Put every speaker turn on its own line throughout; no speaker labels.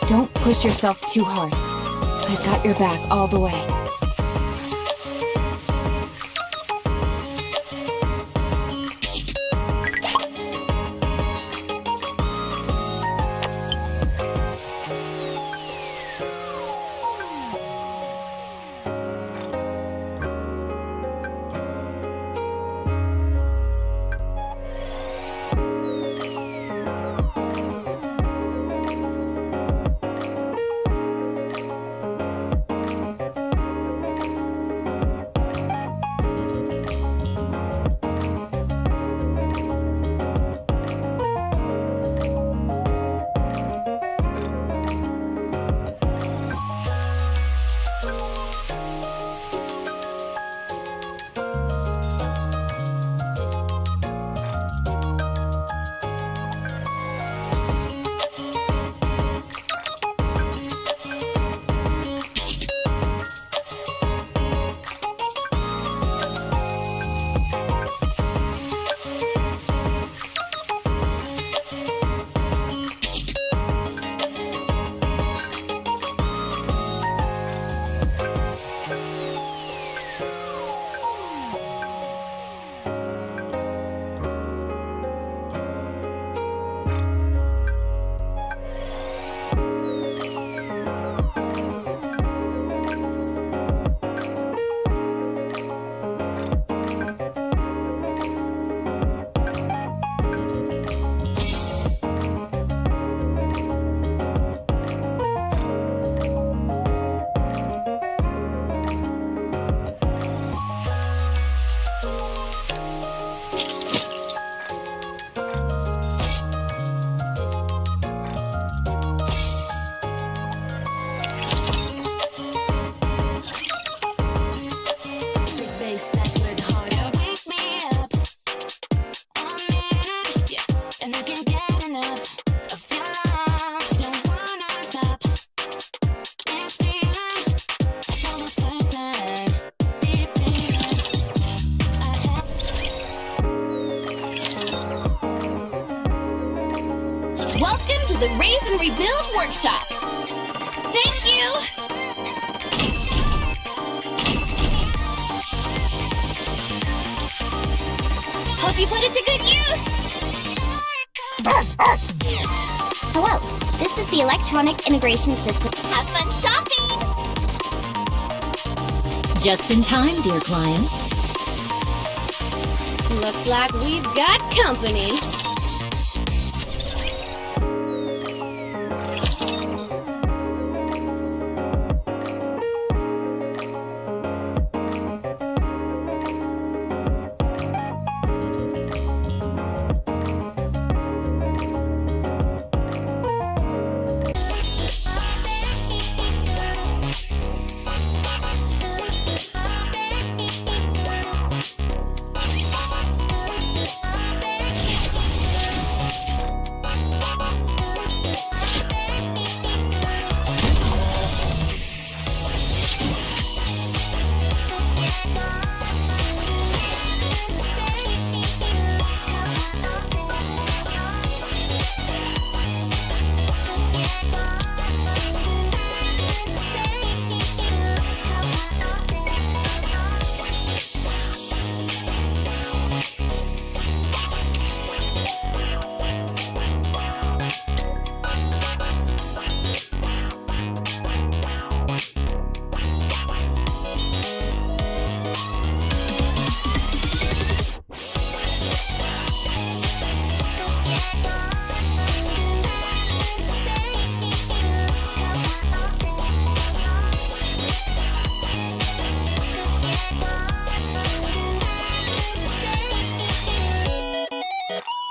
Don't push yourself too hard. I've got your back all the way.
Welcome to the Raise and Rebuild Workshop. Thank you. Hope you put it to good use.
Hello, this is the electronic integration system.
Have fun shopping.
Just in time, dear client.
Looks like we've got company.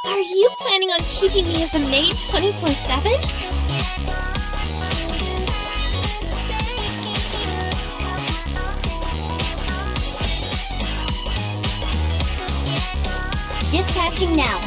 Are you planning on keeping me as a maid 24/7?
Dispatching now.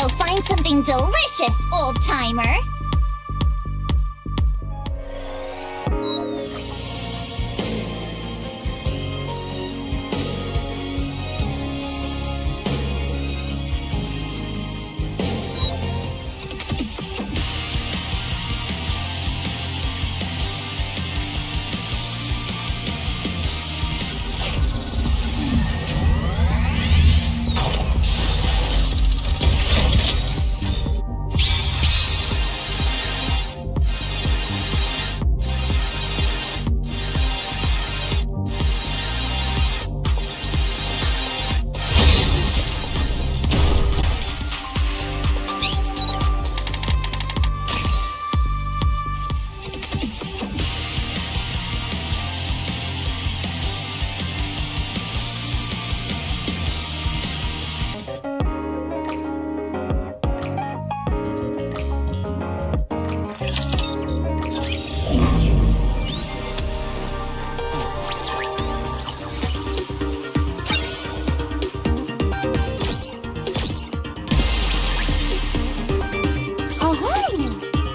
Go find something delicious, old-timer!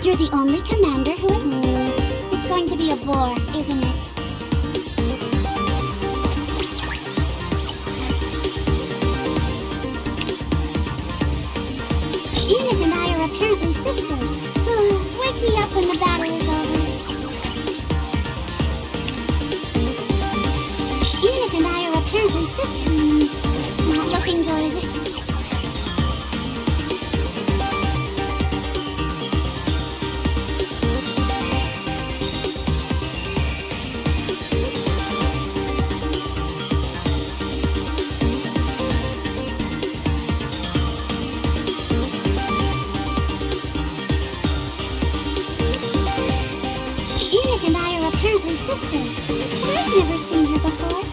You're the only commander who is... It's going to be a bore, isn't it? Enid and I are apparently sisters. Wake me up when the battle is over. Enid and I are apparently sisters. Not looking good. Enid and I are apparently sisters, but I've never seen her before.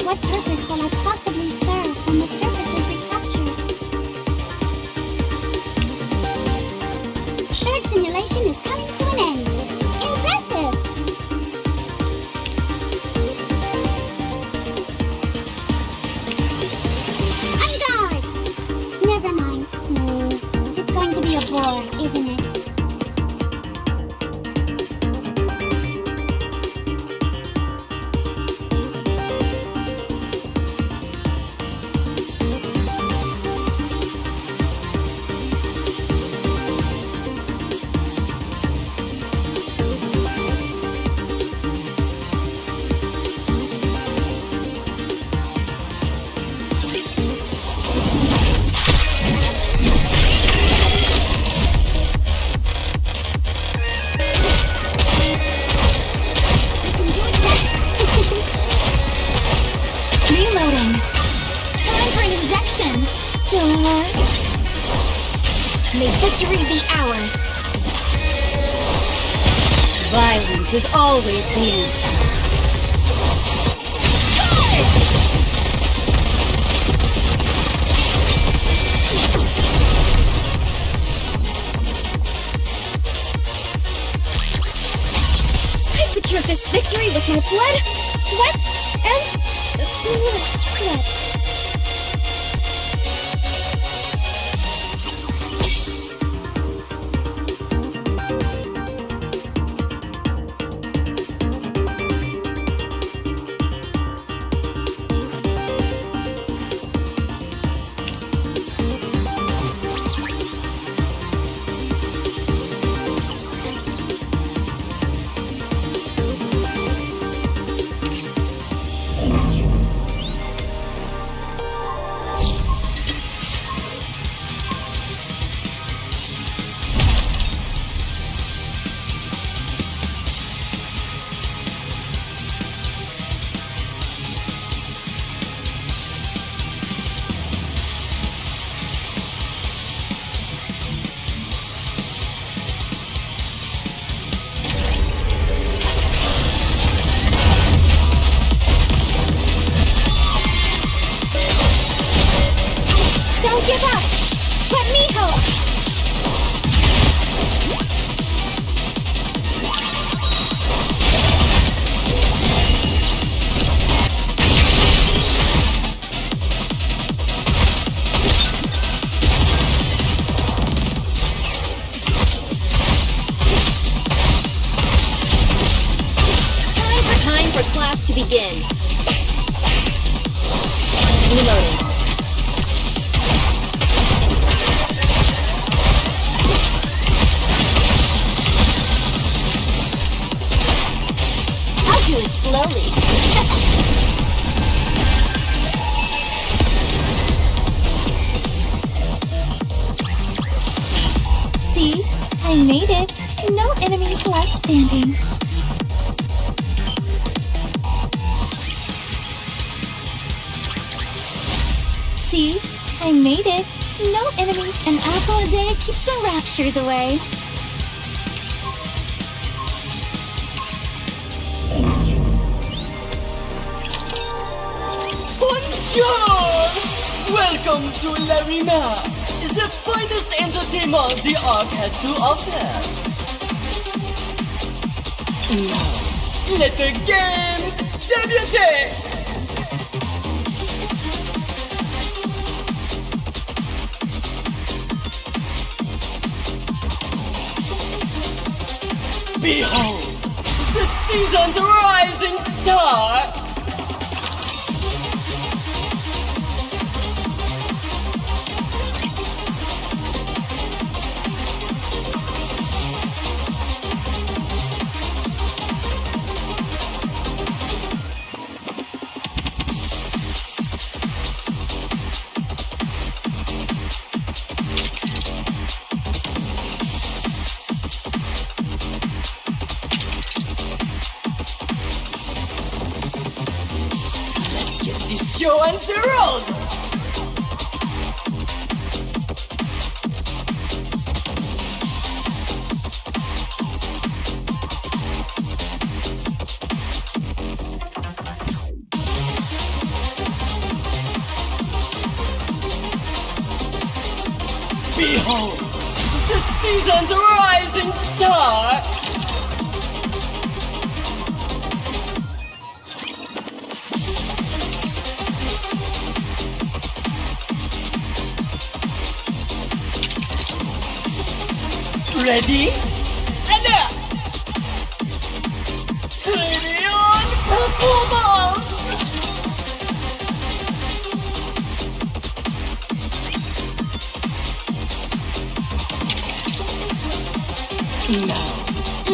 What purpose will I possibly serve when the surface is recaptured? Third simulation is coming to an end. Impressive! Never mind. It's going to be a bore, isn't it?
Reloading. Time for an injection. Still alive? May victory be ours. Violence is always the answer. I secured this victory with my blood, sweat, and sweat. begin. Reloading. I'll do it slowly.
See? I made it. No enemies left standing. See? I made it. No enemies.
An apple a day keeps the raptures away.
Bonjour! Welcome to l'Arena, the finest entertainment the Ark has to offer. Now, let the games debut! Behold, the season's rising star! Show on the road! Behold, the season's rising star! Ready? And up! Ready on performance! Now,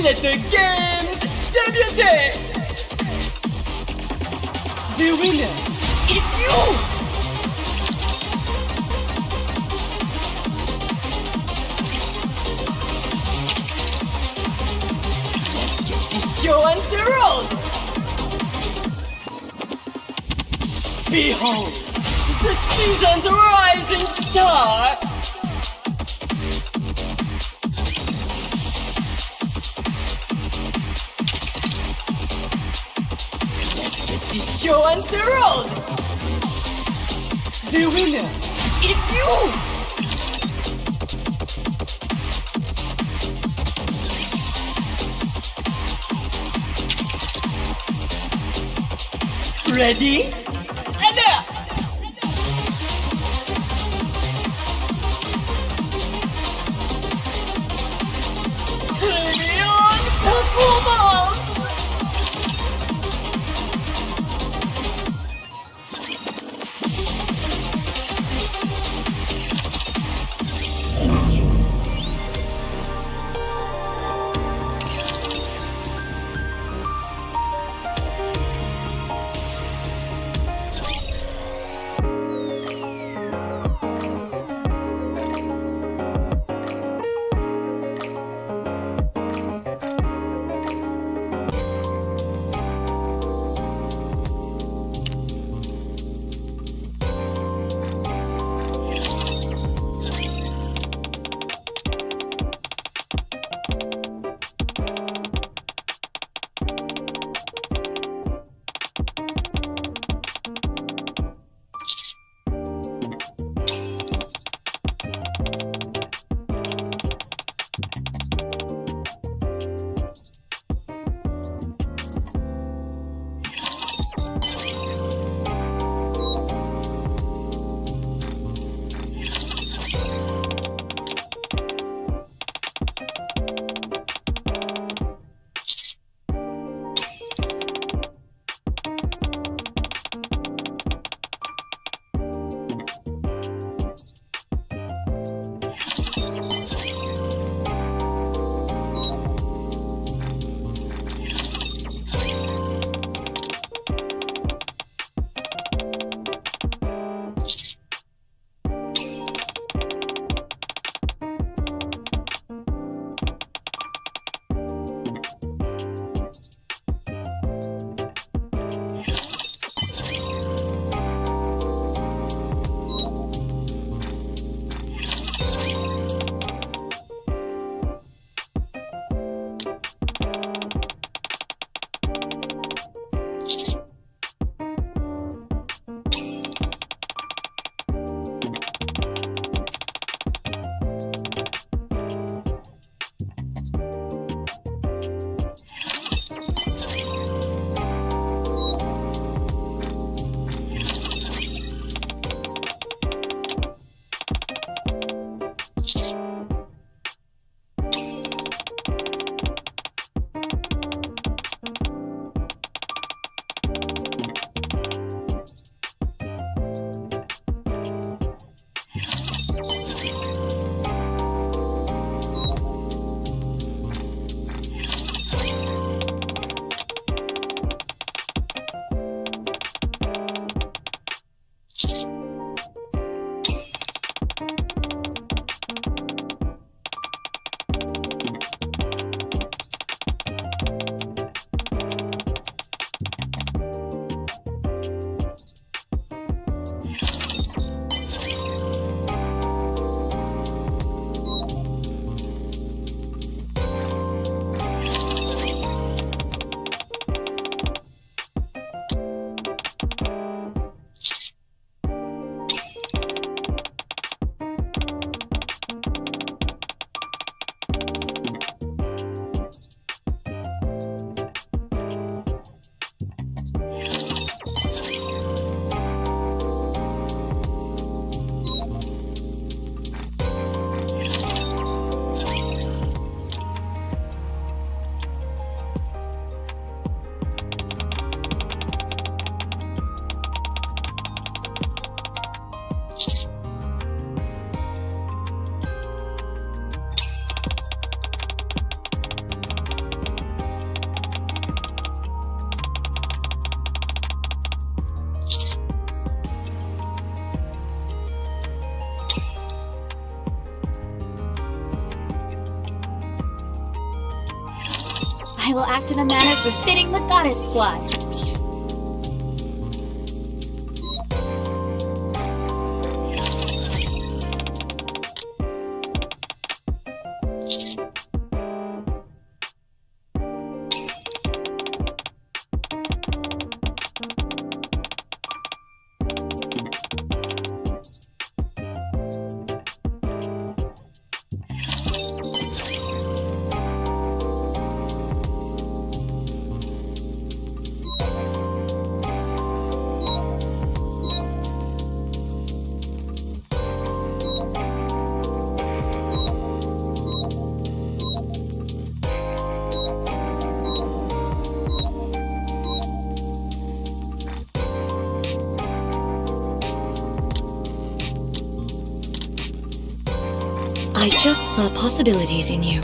let the games debut! The winner is you! Show on the road! Behold, the season's rising star! Let's get this show on the road! The winner is you! Ready? And up! Ready on performance!
I will act in a manner befitting the Goddess Squad.
I just saw possibilities in you.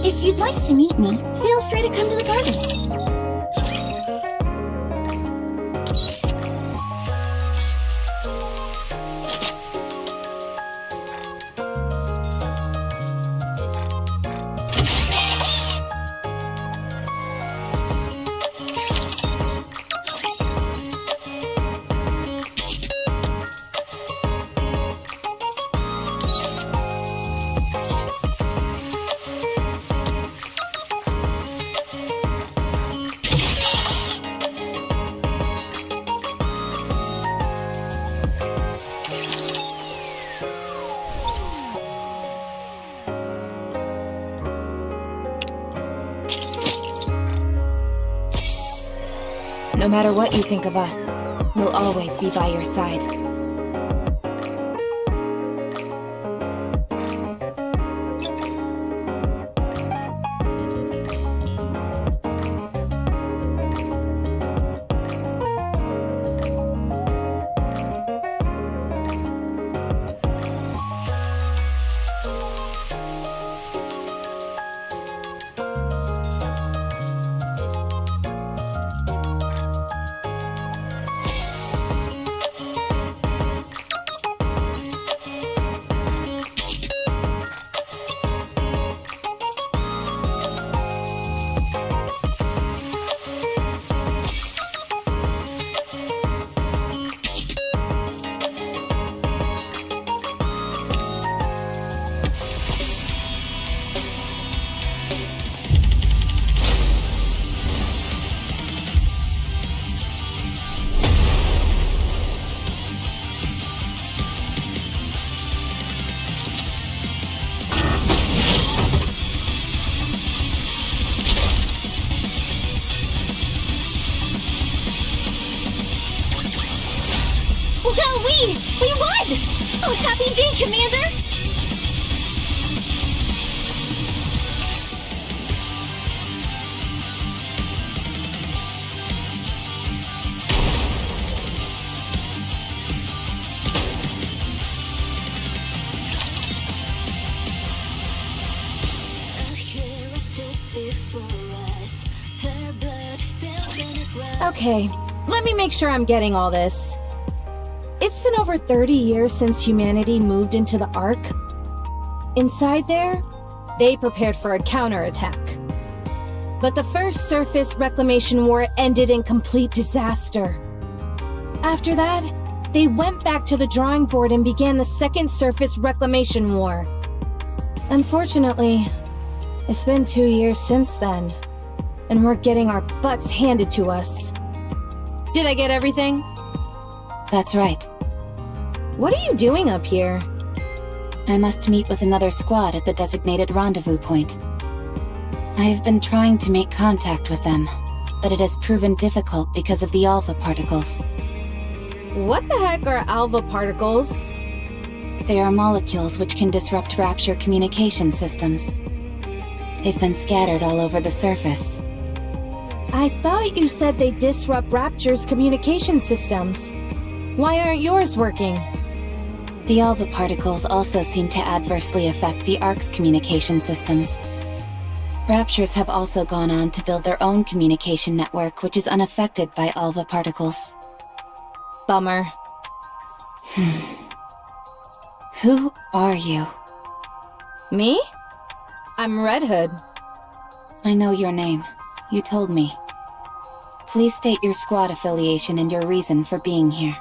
If you'd like to meet me, feel free to come to the garden.
No matter what you think of us, we'll always be by your side.
Well, we won! Oh, happy day, Commander!
Okay, let me make sure I'm getting all this. It's been over 30 years since humanity moved into the Ark. Inside there, they prepared for a counterattack. But the first surface reclamation war ended in complete disaster. After that, they went back to the drawing board and began the second surface reclamation war. Unfortunately, it's been 2 years since then, and we're getting our butts handed to us. Did I get everything?
That's right.
What are you doing up here?
I must meet with another squad at the designated rendezvous point. I have been trying to make contact with them, but it has proven difficult because of the alpha particles.
What the heck are alpha particles?
They are molecules which can disrupt Rapture communication systems. They've been scattered all over the surface.
I thought you said they disrupt Rapture's communication systems. Why aren't yours working?
The Alva particles also seem to adversely affect the Ark's communication systems. Raptures have also gone on to build their own communication network, which is unaffected by Alva particles.
Bummer.
Who are you?
Me? I'm Red Hood.
I know your name. You told me. Please state your squad affiliation and your reason for being here.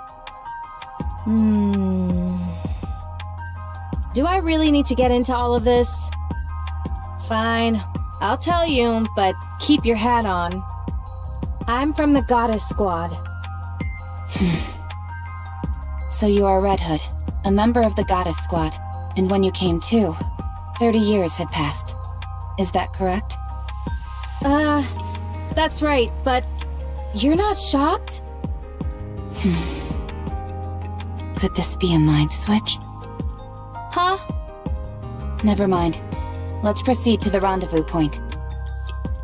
Do I really need to get into all of this? Fine, I'll tell you, but keep your hat on. I'm from the Goddess Squad.
So you are Red Hood, a member of the Goddess Squad, and when you came to, 30 years had passed. Is that correct?
That's right, but you're not shocked?
Could this be a mind switch?
Huh?
Never mind. Let's proceed to the rendezvous point.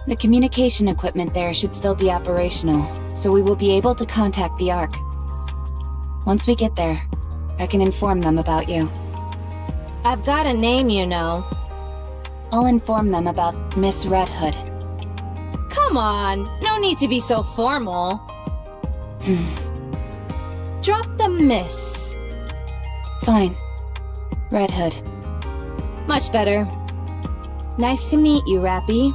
The communication equipment there should still be operational, so we will be able to contact the Ark. Once we get there, I can inform them about you.
I've got a name, you know.
I'll inform them about Miss Red Hood.
Come on, no need to be so formal. Drop the miss.
Fine. Red Hood.
Much better. Nice to meet you, Rappy.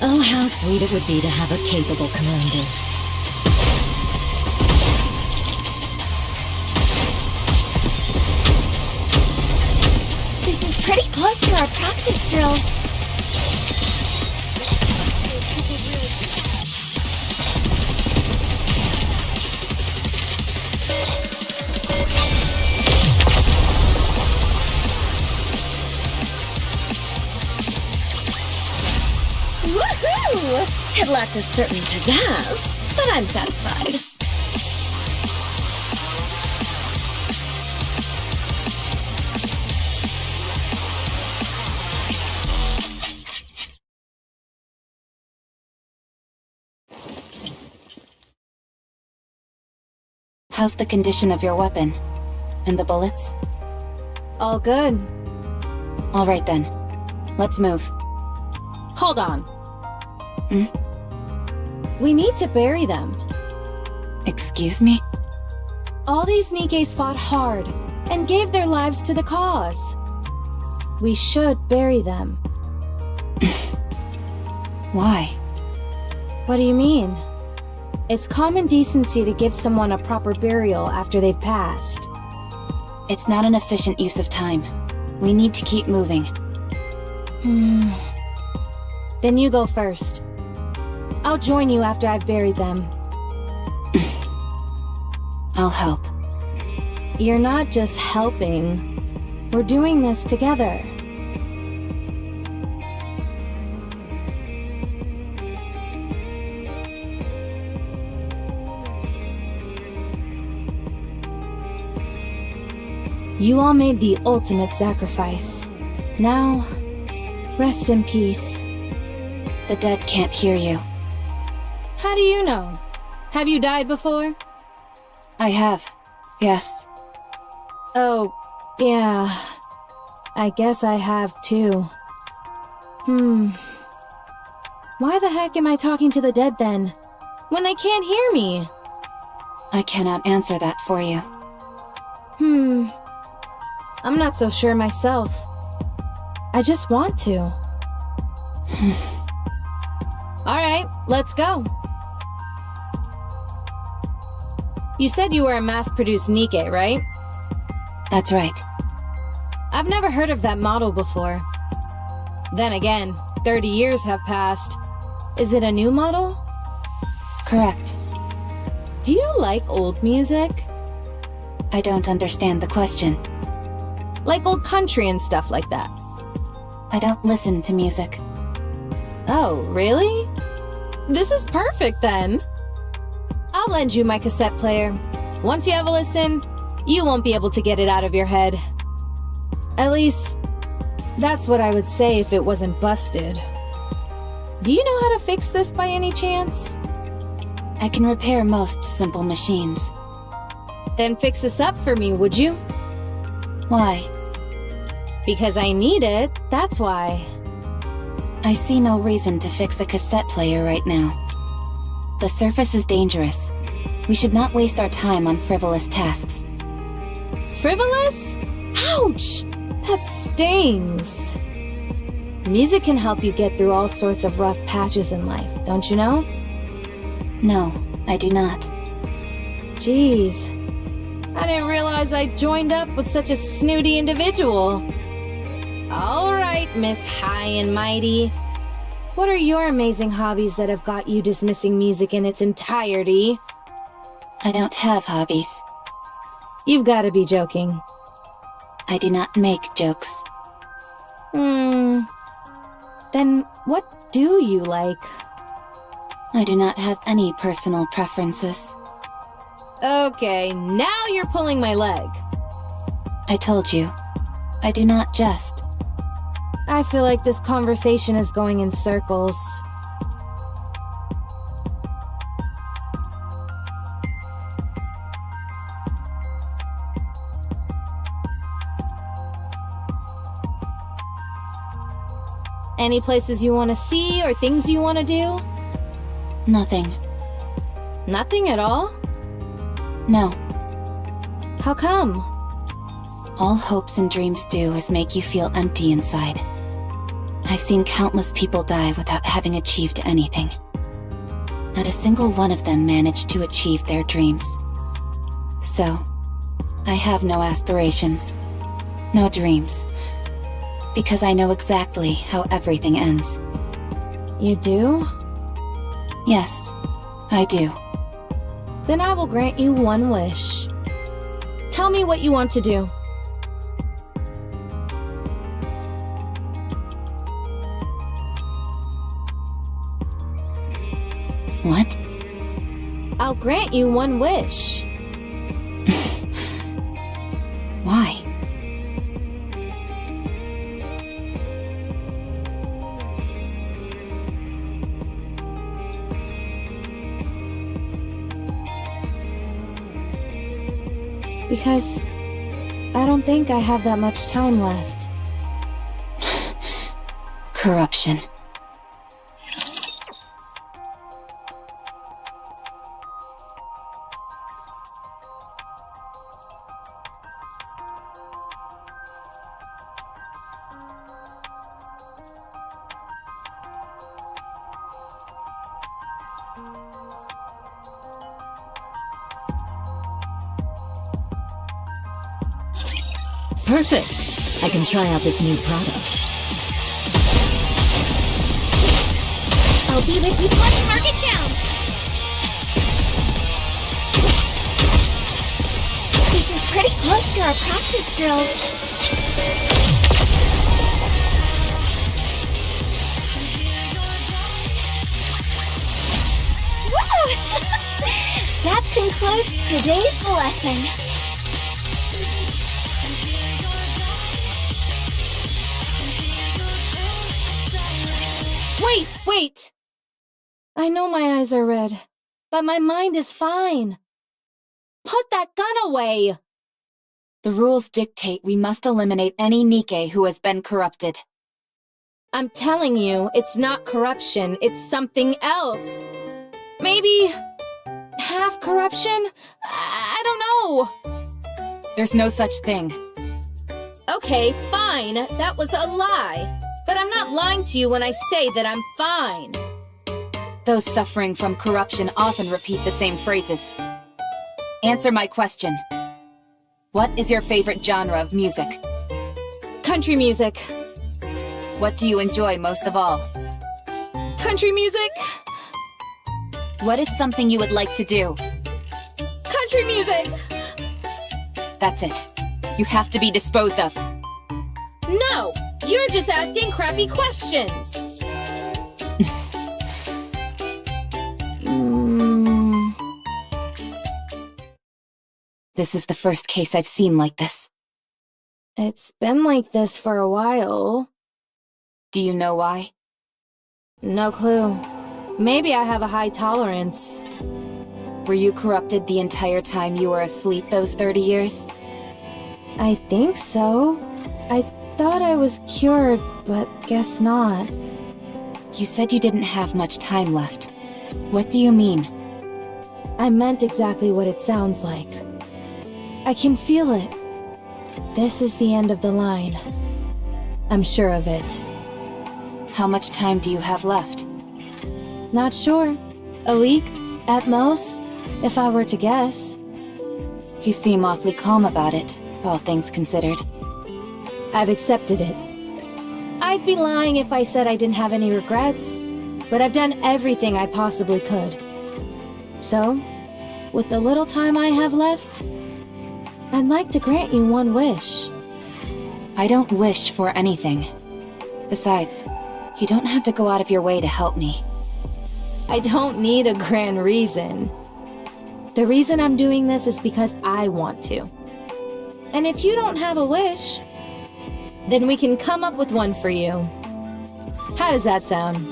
Oh, how sweet it would be to have a capable commander.
This is pretty close to our practice drills.
Woohoo! It lacked a certain pizzazz, but I'm satisfied.
How's the condition of your weapon? And the bullets?
All good.
All right then. Let's move.
Hold on. We need to bury them.
Excuse me?
All these Nikkes fought hard and gave their lives to the cause. We should bury them.
Why?
What do you mean? It's common decency to give someone a proper burial after they've passed.
It's not an efficient use of time. We need to keep moving.
Then you go first. I'll join you after I've buried them.
I'll help.
You're not just helping. We're doing this together. You all made the ultimate sacrifice. Now, rest in peace.
The dead can't hear you.
How do you know? Have you died before?
I have. Yes.
Oh, yeah. I guess I have too. Why the heck am I talking to the dead then? When they can't hear me?
I cannot answer that for you.
I'm not so sure myself. I just want to. Alright, let's go. You said you were a mass-produced Nikke, right?
That's right.
I've never heard of that model before. Then again, 30 years have passed. Is it a new model?
Correct.
Do you like old music?
I don't understand the question.
Like old country and stuff like that.
I don't listen to music.
Oh, really? This is perfect then. I'll lend you my cassette player. Once you have a listen, you won't be able to get it out of your head. At least, that's what I would say if it wasn't busted. Do you know how to fix this by any chance?
I can repair most simple machines.
Then fix this up for me, would you?
Why?
Because I need it, that's why.
I see no reason to fix a cassette player right now. The surface is dangerous. We should not waste our time on frivolous tasks.
Frivolous? Ouch! That stings. Music can help you get through all sorts of rough patches in life, don't you know?
No, I do not.
Jeez. I didn't realize I joined up with such a snooty individual. All right, Miss High and Mighty. What are your amazing hobbies that have got you dismissing music in its entirety?
I don't have hobbies.
You've got to be joking.
I do not make jokes.
Then what do you like?
I do not have any personal preferences.
Okay, now you're pulling my leg.
I told you, I do not jest.
I feel like this conversation is going in circles. Any places you want to see or things you want to do?
Nothing.
Nothing at all?
No.
How come?
All hopes and dreams do is make you feel empty inside. I've seen countless people die without having achieved anything. Not a single one of them managed to achieve their dreams. So, I have no aspirations, no dreams, because I know exactly how everything ends.
You do?
Yes, I do.
Then I will grant you one wish. Tell me what you want to do.
What?
I'll grant you one wish.
Why?
Because I don't think I have that much time left.
Corruption.
Perfect. I can try out this new product.
I'll be with you. Let's mark it down. This is pretty close to our practice drills. Woo! That concludes today's lesson.
Wait! I know my eyes are red, but my mind is fine. Put that gun away!
The rules dictate we must eliminate any Nikke who has been corrupted.
I'm telling you, it's not corruption, it's something else. Maybe half corruption? I don't know.
There's no such thing.
Okay, fine, that was a lie. But I'm not lying to you when I say that I'm fine.
Those suffering from corruption often repeat the same phrases. Answer my question. What is your favorite genre of music?
Country music.
What do you enjoy most of all?
Country music.
What is something you would like to do?
Country music.
That's it. You have to be disposed of.
No! You're just asking crappy questions!
This is the first case I've seen like this.
It's been like this for a while.
Do you know why?
No clue. Maybe I have a high tolerance.
Were you corrupted the entire time you were asleep those 30 years?
I think so. I thought I was cured, but guess not.
You said you didn't have much time left. What do you mean?
I meant exactly what it sounds like. I can feel it. This is the end of the line. I'm sure of it.
How much time do you have left?
Not sure. A week, at most, if I were to guess.
You seem awfully calm about it, all things considered.
I've accepted it. I'd be lying if I said I didn't have any regrets, but I've done everything I possibly could. So, with the little time I have left, I'd like to grant you one wish.
I don't wish for anything. Besides, you don't have to go out of your way to help me.
I don't need a grand reason. The reason I'm doing this is because I want to. And if you don't have a wish, then we can come up with one for you. How does that sound?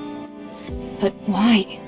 But why?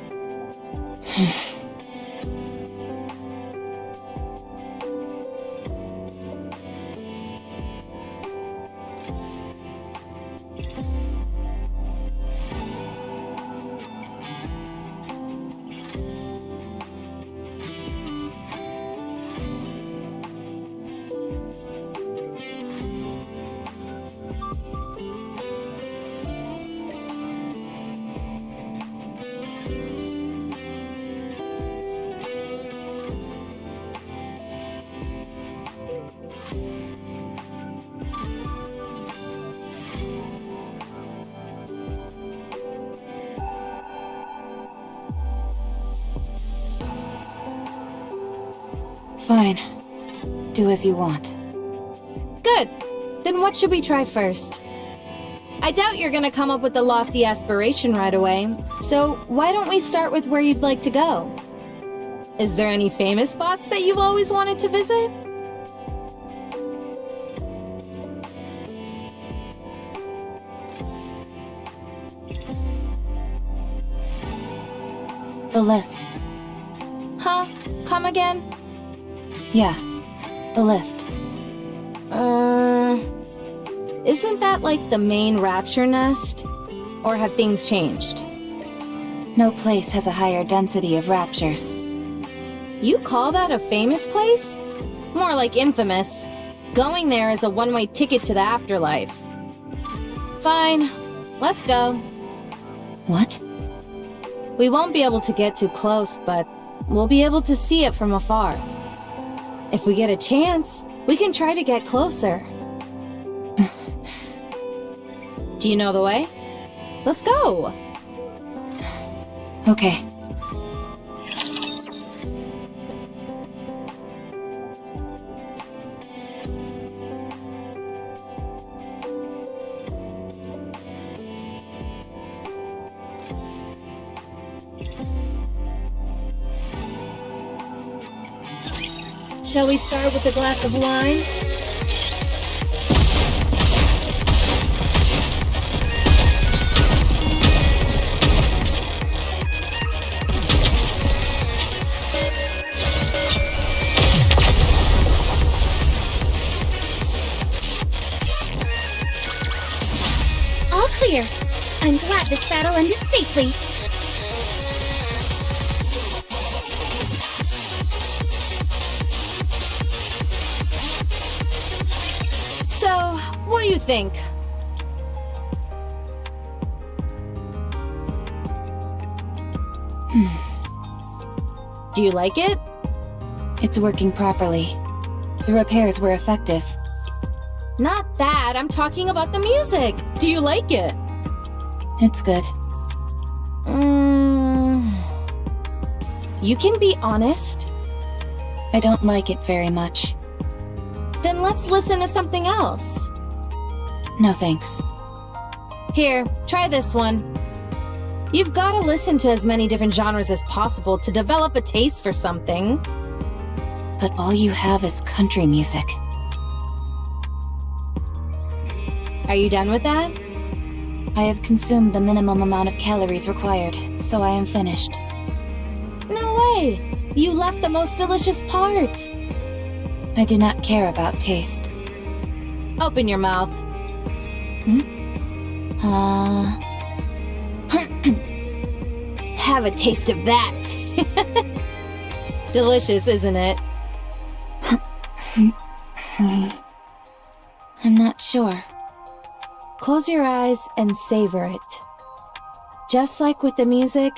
Fine. Do as you want.
Good. Then what should we try first? I doubt you're gonna come up with a lofty aspiration right away, so why don't we start with where you'd like to go? Is there any famous spots that you've always wanted to visit?
The lift.
Huh? Come again?
Yeah, the lift.
Isn't that like the main rapture nest? Or have things changed?
No place has a higher density of raptures.
You call that a famous place? More like infamous. Going there is a one-way ticket to the afterlife. Fine, let's go.
What?
We won't be able to get too close, but we'll be able to see it from afar. If we get a chance, we can try to get closer. Do you know the way? Let's go!
Okay.
Shall we start with a glass of wine?
All clear. I'm glad this battle ended safely.
So, what do you think? Do you like it?
It's working properly. The repairs were effective.
Not that, I'm talking about the music. Do you like it?
It's good.
You can be honest.
I don't like it very much.
Then let's listen to something else.
No thanks.
Here, try this one. You've got to listen to as many different genres as possible to develop a taste for something.
But all you have is country music.
Are you done with that?
I have consumed the minimum amount of calories required, so I am finished.
No way! You left the most delicious part!
I do not care about taste.
Open your mouth. Have a taste of that! Delicious, isn't it?
I'm not sure.
Close your eyes and savor it. Just like with the music,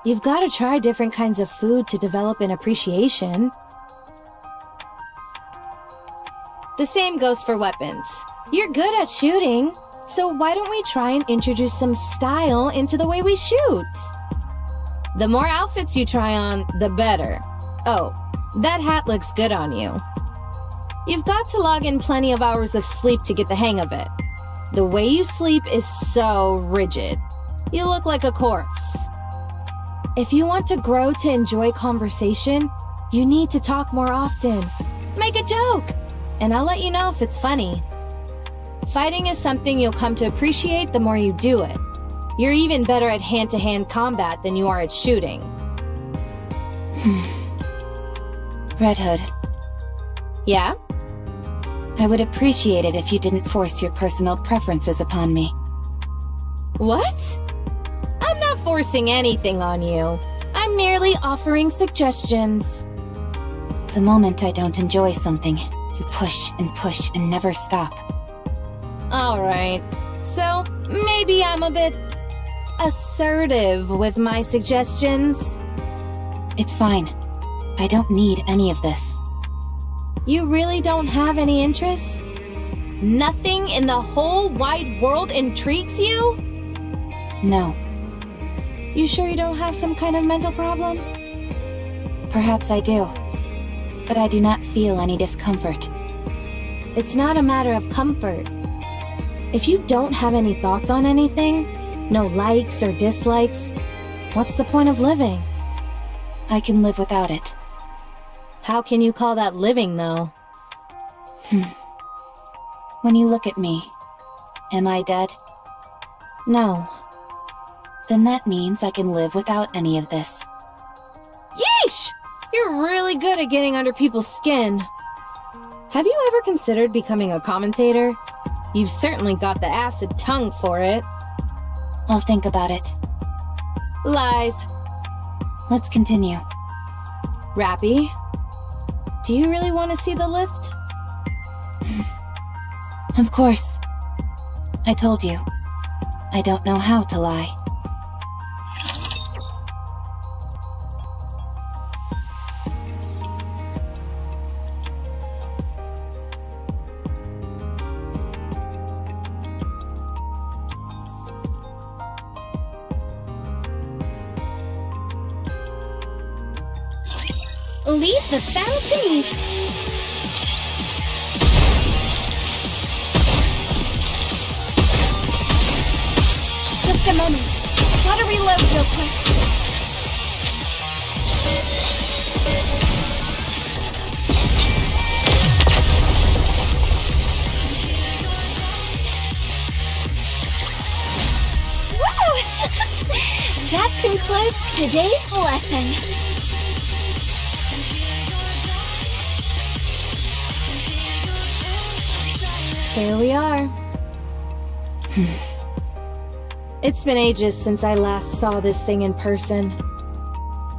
you've got to try different kinds of food to develop an appreciation. The same goes for weapons. You're good at shooting, so why don't we try and introduce some style into the way we shoot? The more outfits you try on, the better. Oh, that hat looks good on you. You've got to log in plenty of hours of sleep to get the hang of it. The way you sleep is so rigid. You look like a corpse. If you want to grow to enjoy conversation, you need to talk more often. Make a joke, and I'll let you know if it's funny. Fighting is something you'll come to appreciate the more you do it. You're even better at hand-to-hand combat than you are at shooting.
Red Hood,
Yeah?
I would appreciate it if you didn't force your personal preferences upon me.
What? I'm not forcing anything on you. I'm merely offering suggestions.
The moment I don't enjoy something, you push and never stop.
Alright, so maybe I'm a bit assertive with my suggestions.
It's fine. I don't need any of this.
You really don't have any interests? Nothing in the whole wide world intrigues you?
No.
You sure you don't have some kind of mental problem?
Perhaps I do. But I do not feel any discomfort.
It's not a matter of comfort. If you don't have any thoughts on anything, no likes or dislikes, what's the point of living?
I can live without it.
How can you call that living, though?
When you look at me, am I dead?
No.
Then that means I can live without any of this.
Yeesh! You're really good at getting under people's skin. Have you ever considered becoming a commentator? You've certainly got the acid tongue for it.
I'll think about it.
Lies.
Let's continue.
Rappy, do you really want to see the lift?
Of course. I told you. I don't know how to lie.
Leave the fountain! Just a moment. Gotta reload real quick. Woo! That concludes today's lesson.
Here we are. It's been ages since I last saw this thing in person,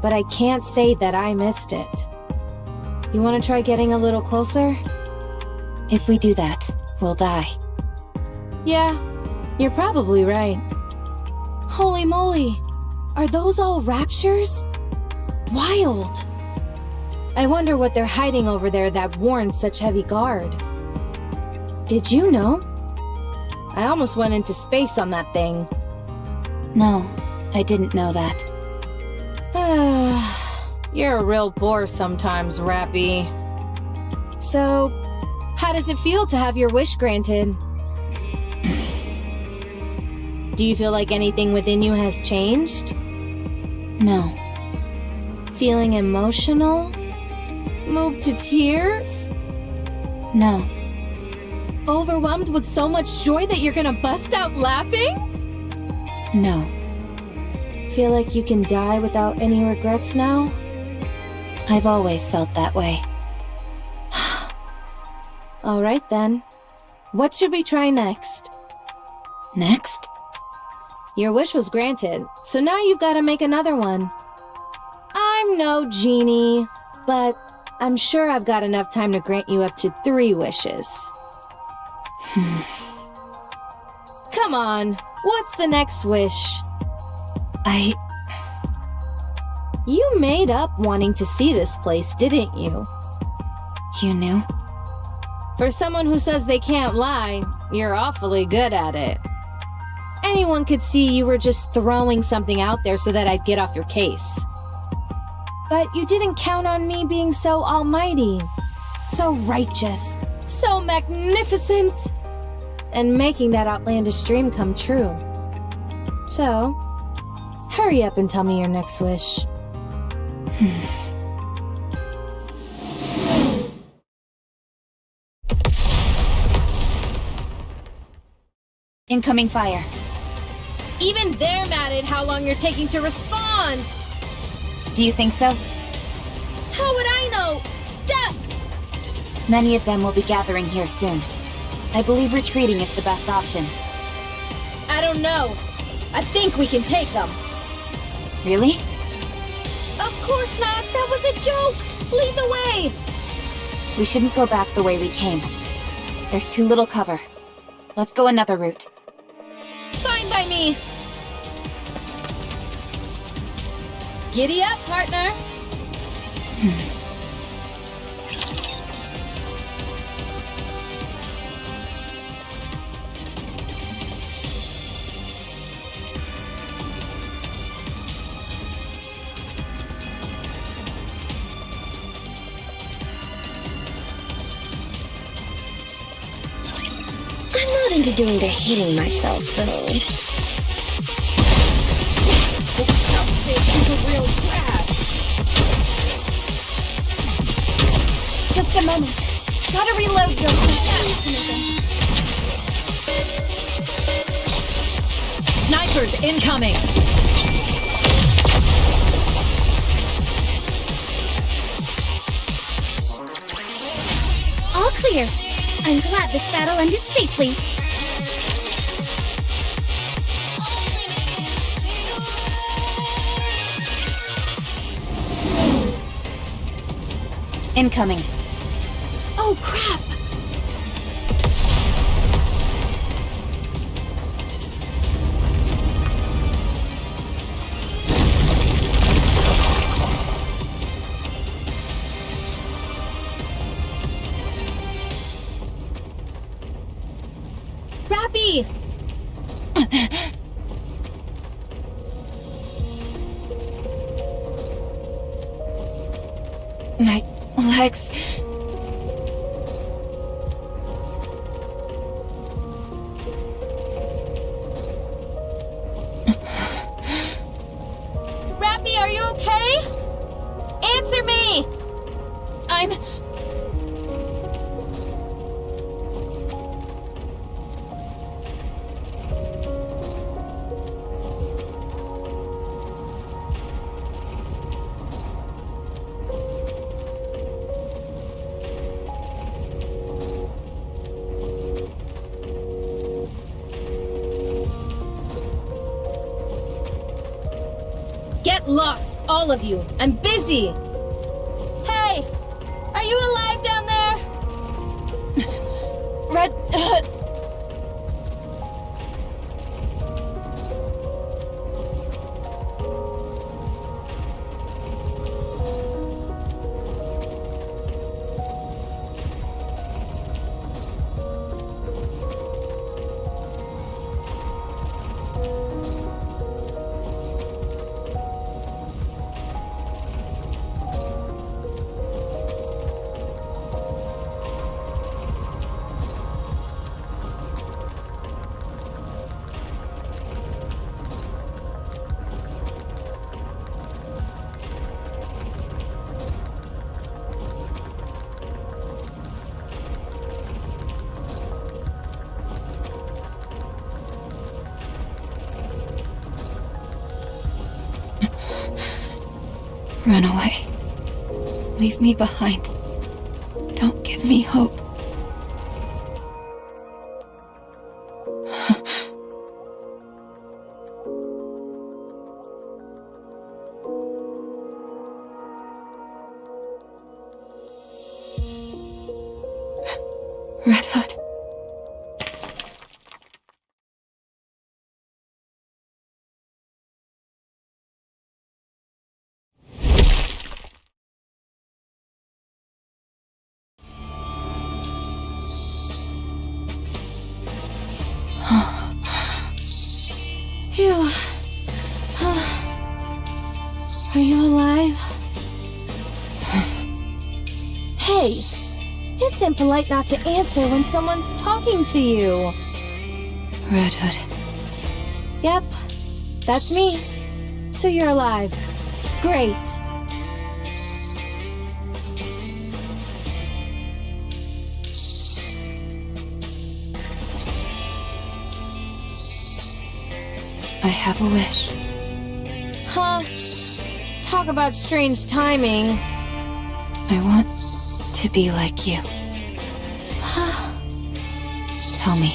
but I can't say that I missed it. You want to try getting a little closer?
If we do that, we'll die.
Yeah, you're probably right. Holy moly, are those all raptures? Wild. I wonder what they're hiding over there that warrants such heavy guard. Did you know? I almost went into space on that thing.
No, I didn't know that.
You're a real bore sometimes, Rappy. So, how does it feel to have your wish granted? Do you feel like anything within you has changed?
No.
Feeling emotional? Moved to tears?
No.
Overwhelmed with so much joy that you're gonna bust out laughing?
No.
Feel like you can die without any regrets now?
I've always felt that way.
Alright then. What should we try next?
Next?
Your wish was granted, so now you've got to make another one. I'm no genie, but I'm sure I've got enough time to grant you up to 3 wishes. Come on, what's the next wish? You made up wanting to see this place, didn't you?
You knew?
For someone who says they can't lie, you're awfully good at it. Anyone could see you were just throwing something out there so that I'd get off your case. But you didn't count on me being so almighty, so righteous, so magnificent, and making that outlandish dream come true. So, hurry up and tell me your next wish.
Incoming fire.
Even they're mad at how long you're taking to respond!
Do you think so?
How would I know? Duh!
Many of them will be gathering here soon. I believe retreating is the best option.
I don't know. I think we can take them.
Really?
Of course not! That was a joke! Lead the way!
We shouldn't go back the way we came. There's too little cover. Let's go another route.
Fine by me! Giddy up, partner!
I'm not into doing the hitting myself, though.
Just a moment. Gotta reload real quick.
Snipers incoming!
All clear. I'm glad this battle ended safely.
Incoming.
Oh crap! Rappy!
My legs...
Rappy, are you okay? Answer me! I'm... Get lost, all of you. I'm busy. Hey, are you alive down there?
Red... Run away. Leave me behind. Don't give me hope. Red Hood.
Phew. Are you alive? Hey! It's impolite not to answer when someone's talking to you.
Red Hood.
Yep, that's me. So you're alive. Great.
I have a wish.
Huh? Talk about strange timing.
I want to be like you. Tell me,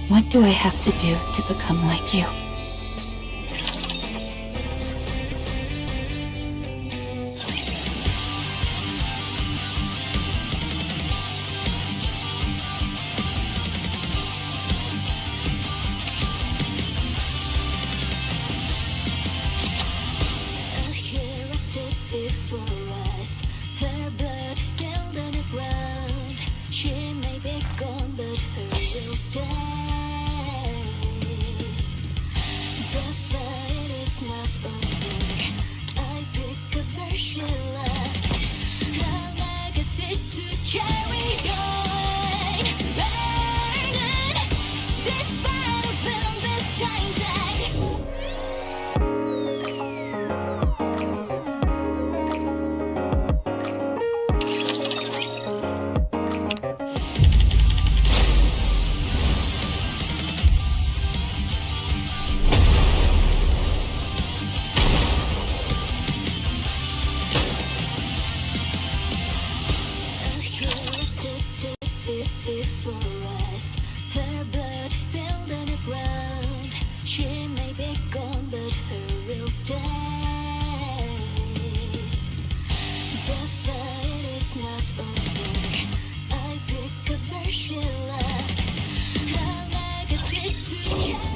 what do I have to do to become like you?
A hero stood before us. Her blood spilled on the ground. She may be gone, but her will stays. The fight is not over. I pick up where she left. A legacy to carry on. Burning. This battlefield, this time tag. A hero stood before us. Her blood spilled on the ground. She may be gone, but her will stays. The fight is not over. I pick up where she left. A legacy to carry.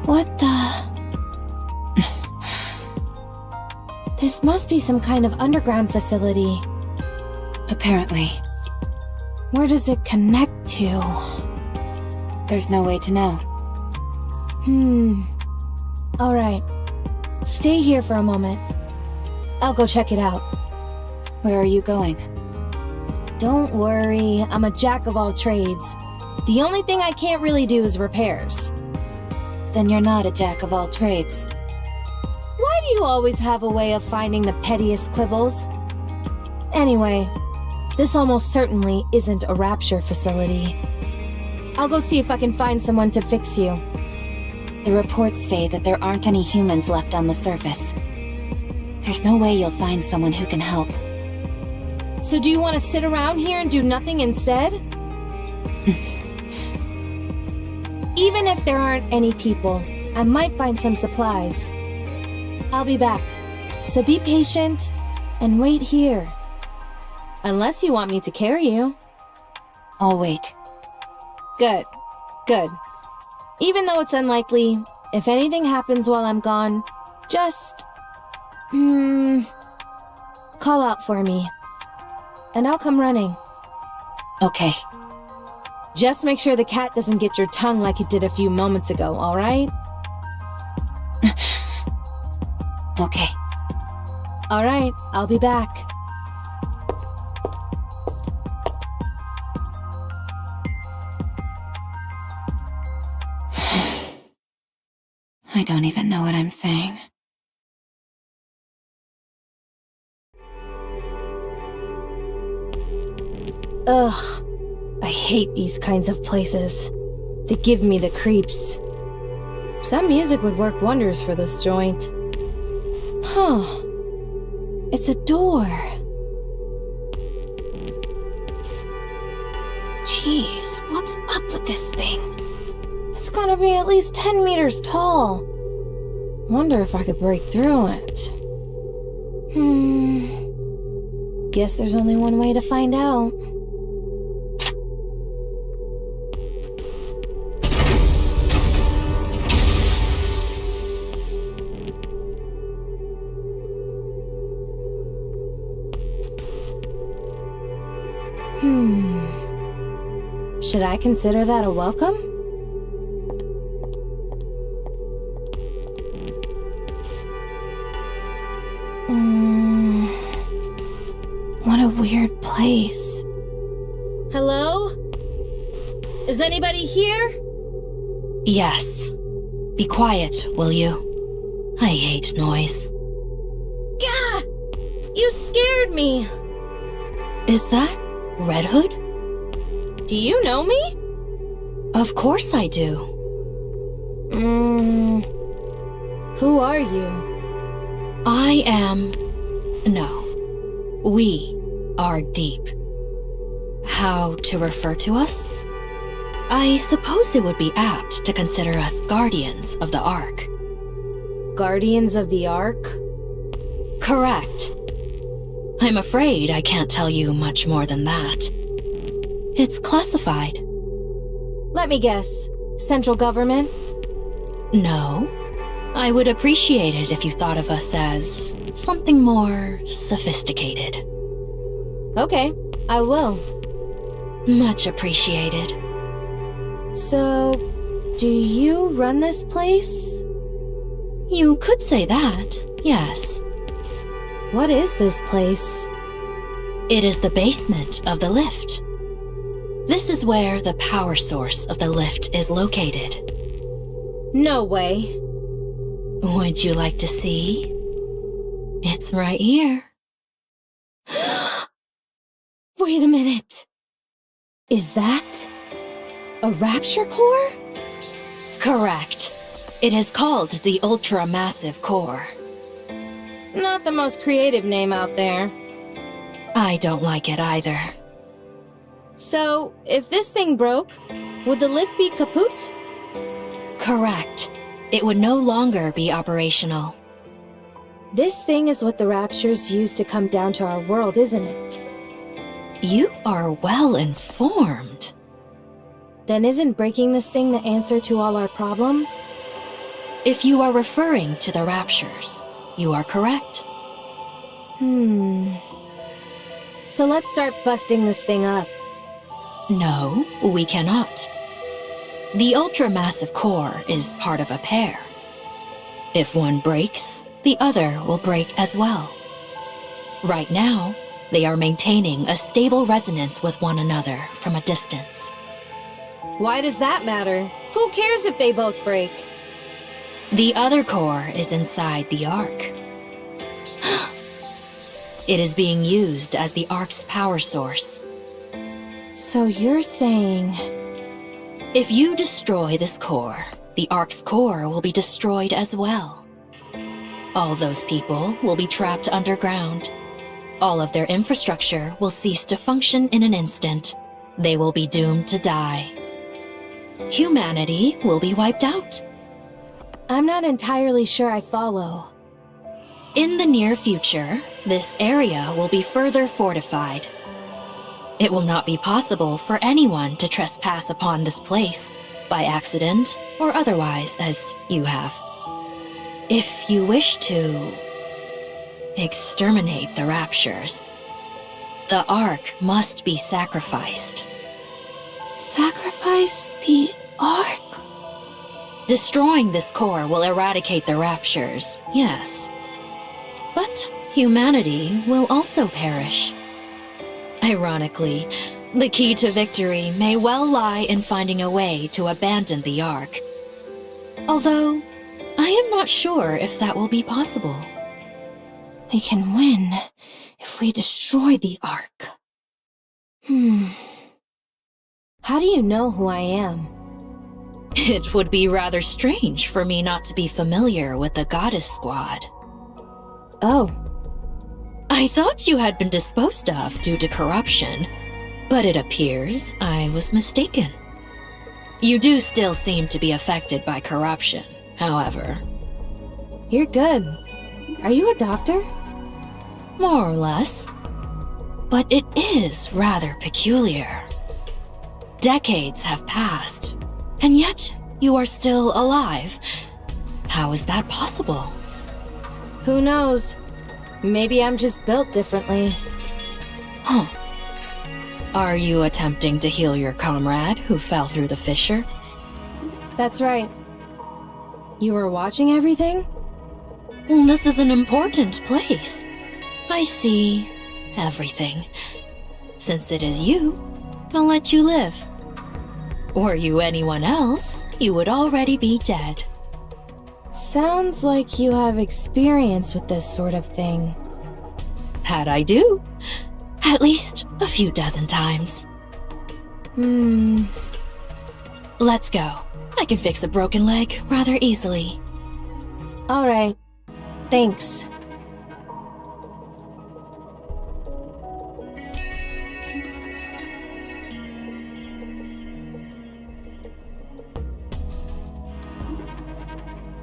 What the? This must be some kind of underground facility.
Apparently,
Where does it connect to?
there's no way to know.
Alright. Stay here for a moment. I'll go check it out.
Where are you going?
Don't worry, I'm a jack of all trades. The only thing I can't really do is repairs.
Then you're not a jack of all trades.
Why do you always have a way of finding the pettiest quibbles? Anyway, this almost certainly isn't a rapture facility. I'll go see if I can find someone to fix you.
The reports say that there aren't any humans left on the surface. There's no way you'll find someone who can help.
So do you want to sit around here and do nothing instead? Even if there aren't any people, I might find some supplies. I'll be back, so be patient and wait here. Unless you want me to carry you.
I'll wait.
Good, good. Even though it's unlikely, if anything happens while I'm gone, just... call out for me. And I'll come running.
Okay.
Just make sure the cat doesn't get your tongue like it did a few moments ago, alright?
Okay.
Alright, I'll be back.
I don't even know what I'm saying.
Ugh. I hate these kinds of places. They give me the creeps. Some music would work wonders for this joint. Huh. It's a door.
Jeez, what's up with this thing?
It's gotta be at least 10 meters tall. Wonder if I could break through it. Guess there's only one way to find out. Should I consider that a welcome? What a weird place. Hello? Is anybody here?
Yes. Be quiet, will you? I hate noise.
Gah! You scared me.
Is that Red Hood?
Do you know me?
Of course I do.
Who are you?
I am... No. We are Deep. How to refer to us? I suppose it would be apt to consider us guardians of the Ark.
Guardians of the Ark?
Correct. I'm afraid I can't tell you much more than that. It's classified.
Let me guess. Central government?
No. I would appreciate it if you thought of us as something more sophisticated.
Okay, I will.
Much appreciated.
So, do you run this place?
You could say that, yes.
What is this place?
It is the basement of the lift. This is where the power source of the lift is located.
No way.
Would you like to see? It's right here.
Wait a minute. Is that a rapture core?
Correct. It is called the Ultra-Massive Core.
Not the most creative name out there.
I don't like it either.
So, if this thing broke, would the lift be kaput?
Correct. It would no longer be operational.
This thing is what the Raptures use to come down to our world, isn't it?
You are well informed.
Then isn't breaking this thing the answer to all our problems?
If you are referring to the Raptures, you are correct.
So let's start busting this thing up.
No, we cannot. The ultra-massive core is part of a pair. If one breaks, the other will break as well. Right now, they are maintaining a stable resonance with one another from a distance.
Why does that matter? Who cares if they both break?
The other core is inside the Ark. It is being used as the Ark's power source.
So you're saying...
If you destroy this core, the Ark's core will be destroyed as well. All those people will be trapped underground. All of their infrastructure will cease to function in an instant. They will be doomed to die. Humanity will be wiped out.
I'm not entirely sure I follow.
In the near future, this area will be further fortified. It will not be possible for anyone to trespass upon this place, by accident or otherwise, as you have. If you wish to exterminate the Raptures, the Ark must be sacrificed.
Sacrifice the Ark?
Destroying this core will eradicate the Raptures, yes. But humanity will also perish. Ironically, the key to victory may well lie in finding a way to abandon the Ark. Although, I am not sure if that will be possible.
We can win if we destroy the Ark. How do you know who I am?
It would be rather strange for me not to be familiar with the Goddess Squad.
Oh,
I thought you had been disposed of due to corruption, but it appears I was mistaken. You do still seem to be affected by corruption, however.
you're good. Are you a doctor?
More or less. But it is rather peculiar. Decades have passed, and yet you are still alive. How is that possible?
Who knows? Maybe I'm just built differently.
Huh. Are you attempting to heal your comrade who fell through the fissure?
That's right. You were watching everything?
This is an important place. I see everything. Since it is you, I'll let you live. Were you anyone else, you would already be dead.
Sounds like you have experience with this sort of thing.
That I do. At least a few dozen times. Let's go. I can fix a broken leg rather easily.
Alright. Thanks.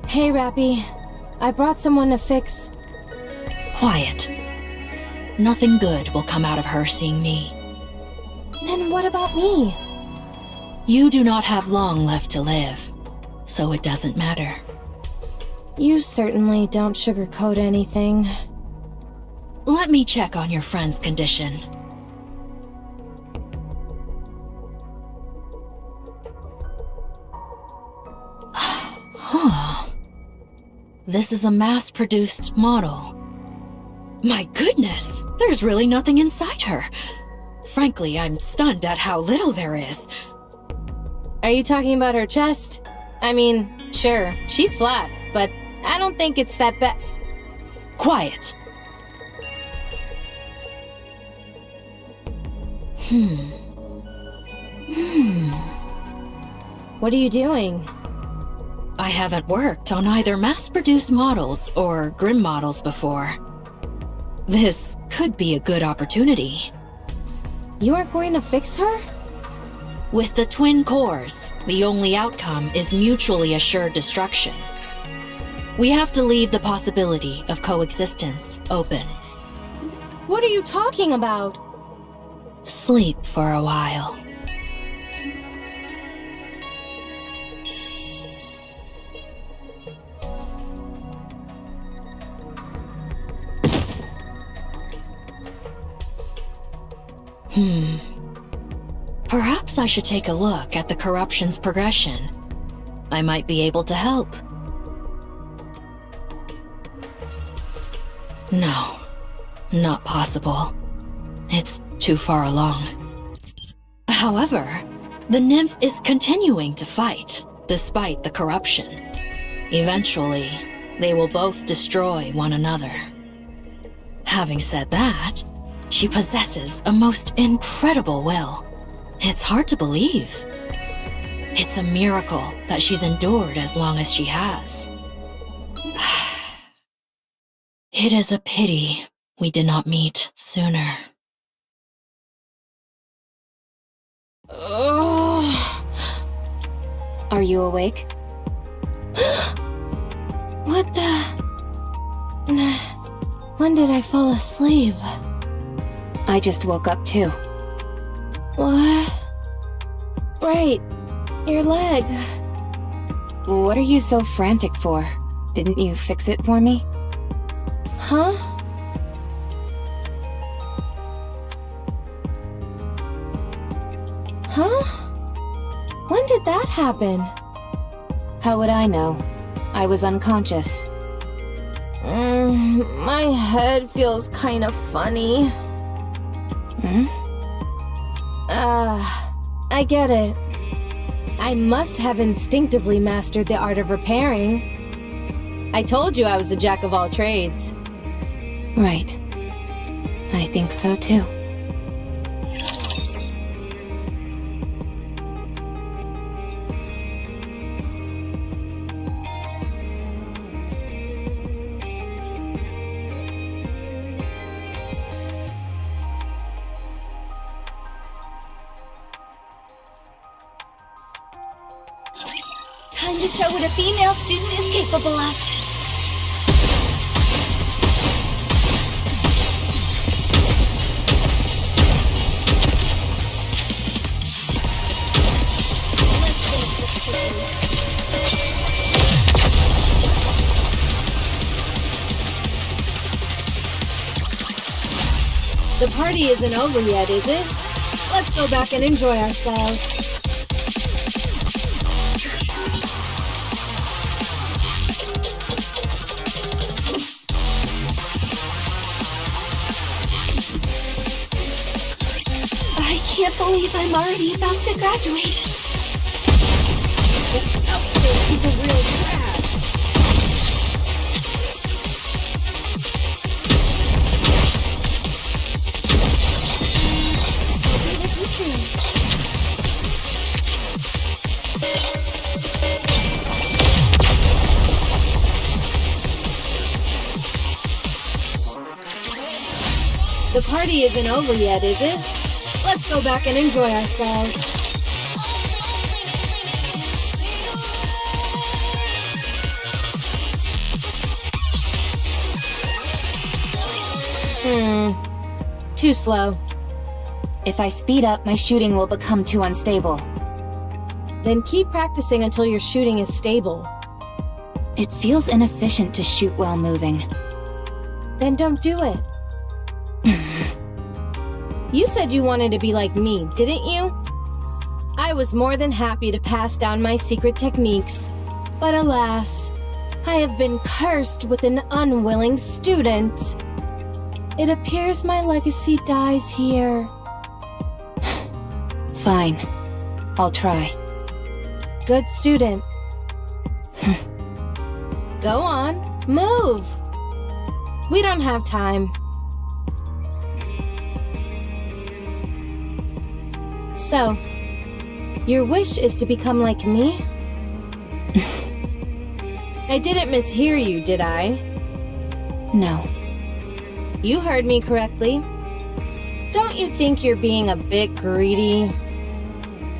Hey, Rappy. I brought someone to fix...
Quiet. Nothing good will come out of her seeing me.
Then what about me?
You do not have long left to live, so it doesn't matter.
You certainly don't sugarcoat anything.
Let me check on your friend's condition. Huh. This is a mass-produced model. My goodness, there's really nothing inside her. Frankly, I'm stunned at how little there is.
Are you talking about her chest? I mean, sure, she's flat, but I don't think it's that bad.
Quiet.
What are you doing?
I haven't worked on either mass-produced models or Grim models before. This could be a good opportunity.
You aren't going to fix her?
With the twin cores, the only outcome is mutually assured destruction. We have to leave the possibility of coexistence open.
What are you talking about?
Sleep for a while. Perhaps I should take a look at the corruption's progression. I might be able to help. No, not possible. It's too far along. However, the nymph is continuing to fight, despite the corruption. Eventually, they will both destroy one another. Having said that, she possesses a most incredible will. It's hard to believe. It's a miracle that she's endured as long as she has. It is a pity we did not meet sooner.
Are you awake?
What the... When did I fall asleep?
I just woke up too.
What? Right. Your leg.
What are you so frantic for? Didn't you fix it for me?
Huh? Huh? When did that happen?
How would I know? I was unconscious.
My head feels kind of funny. I get it. I must have instinctively mastered the art of repairing. I told you I was a jack of all trades.
Right. I think so too.
to show what a female student is capable of.
The party isn't over yet, is it? Let's go back and enjoy ourselves.
I can't believe I'm already about to graduate.
This outfit is a real trap. The party isn't over yet, is it? Let's go back and enjoy ourselves. Too slow.
If I speed up, my shooting will become too unstable.
Then keep practicing until your shooting is stable.
It feels inefficient to shoot while moving.
Then don't do it. You said you wanted to be like me, didn't you? I was more than happy to pass down my secret techniques. But alas, I have been cursed with an unwilling student. It appears my legacy dies here.
Fine. I'll try.
Good student. Go on, move! We don't have time. So, your wish is to become like me? I didn't mishear you, did I?
No.
You heard me correctly. Don't you think you're being a bit greedy?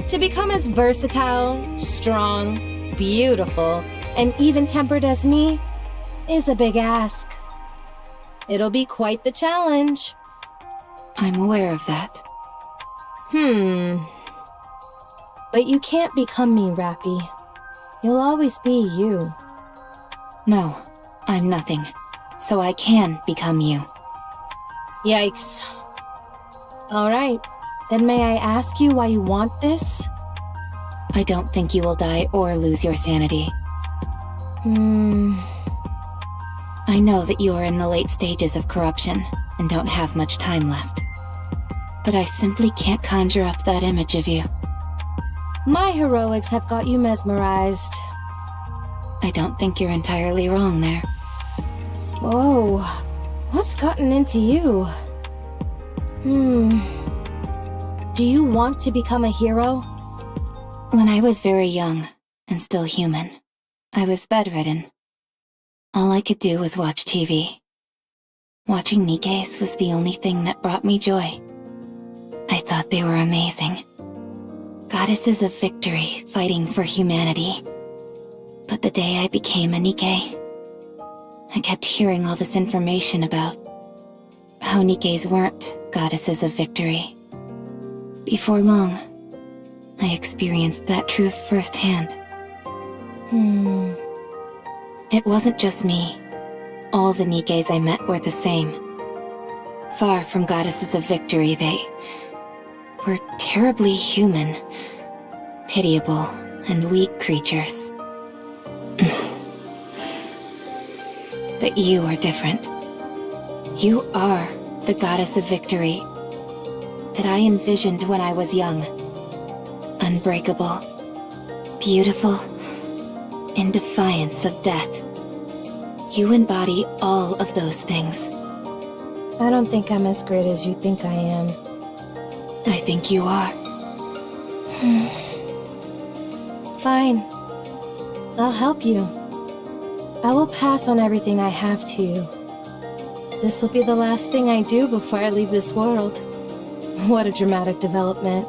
To become as versatile, strong, beautiful, and even-tempered as me is a big ask. It'll be quite the challenge.
I'm aware of that.
But you can't become me, Rappy. You'll always be you.
No, I'm nothing. So I can become you.
Yikes. Alright, then may I ask you why you want this?
I don't think you will die or lose your sanity. I know that you are in the late stages of corruption and don't have much time left. But I simply can't conjure up that image of you.
My heroics have got you mesmerized.
I don't think you're entirely wrong there.
Whoa, what's gotten into you? Do you want to become a hero?
When I was very young, and still human, I was bedridden. All I could do was watch TV. Watching Nikke's was the only thing that brought me joy. I thought they were amazing. Goddesses of victory, fighting for humanity. But the day I became a Nikke, I kept hearing all this information about how Nikkes weren't goddesses of victory. Before long, I experienced that truth firsthand. It wasn't just me. All the Nikkes I met were the same. Far from goddesses of victory, they were terribly human, pitiable, and weak creatures. But you are different. You are the goddess of victory that I envisioned when I was young. Unbreakable, beautiful, in defiance of death. You embody all of those things.
I don't think I'm as great as you think I am.
I think you are.
Fine. I'll help you. I will pass on everything I have to you. This will be the last thing I do before I leave this world. What a dramatic development.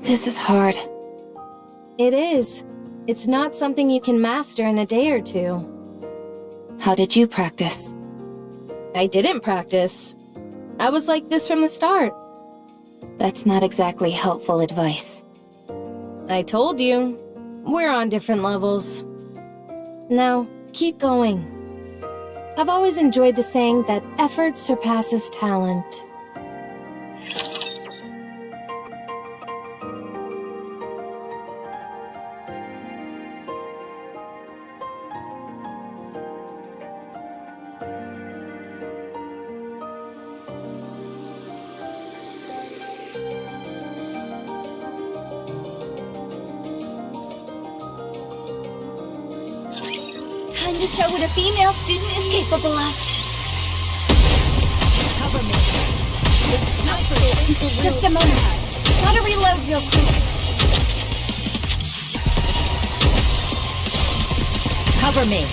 This is hard.
It is. It's not something you can master in a day or two.
How did you practice?
I didn't practice. I was like this from the start.
That's not exactly helpful advice.
I told you. We're on different levels. Now, keep going. I've always enjoyed the saying that effort surpasses talent.
Time to show what a female student is capable of.
Cover me. It's not for
Just a moment. Gotta reload real quick.
Cover me.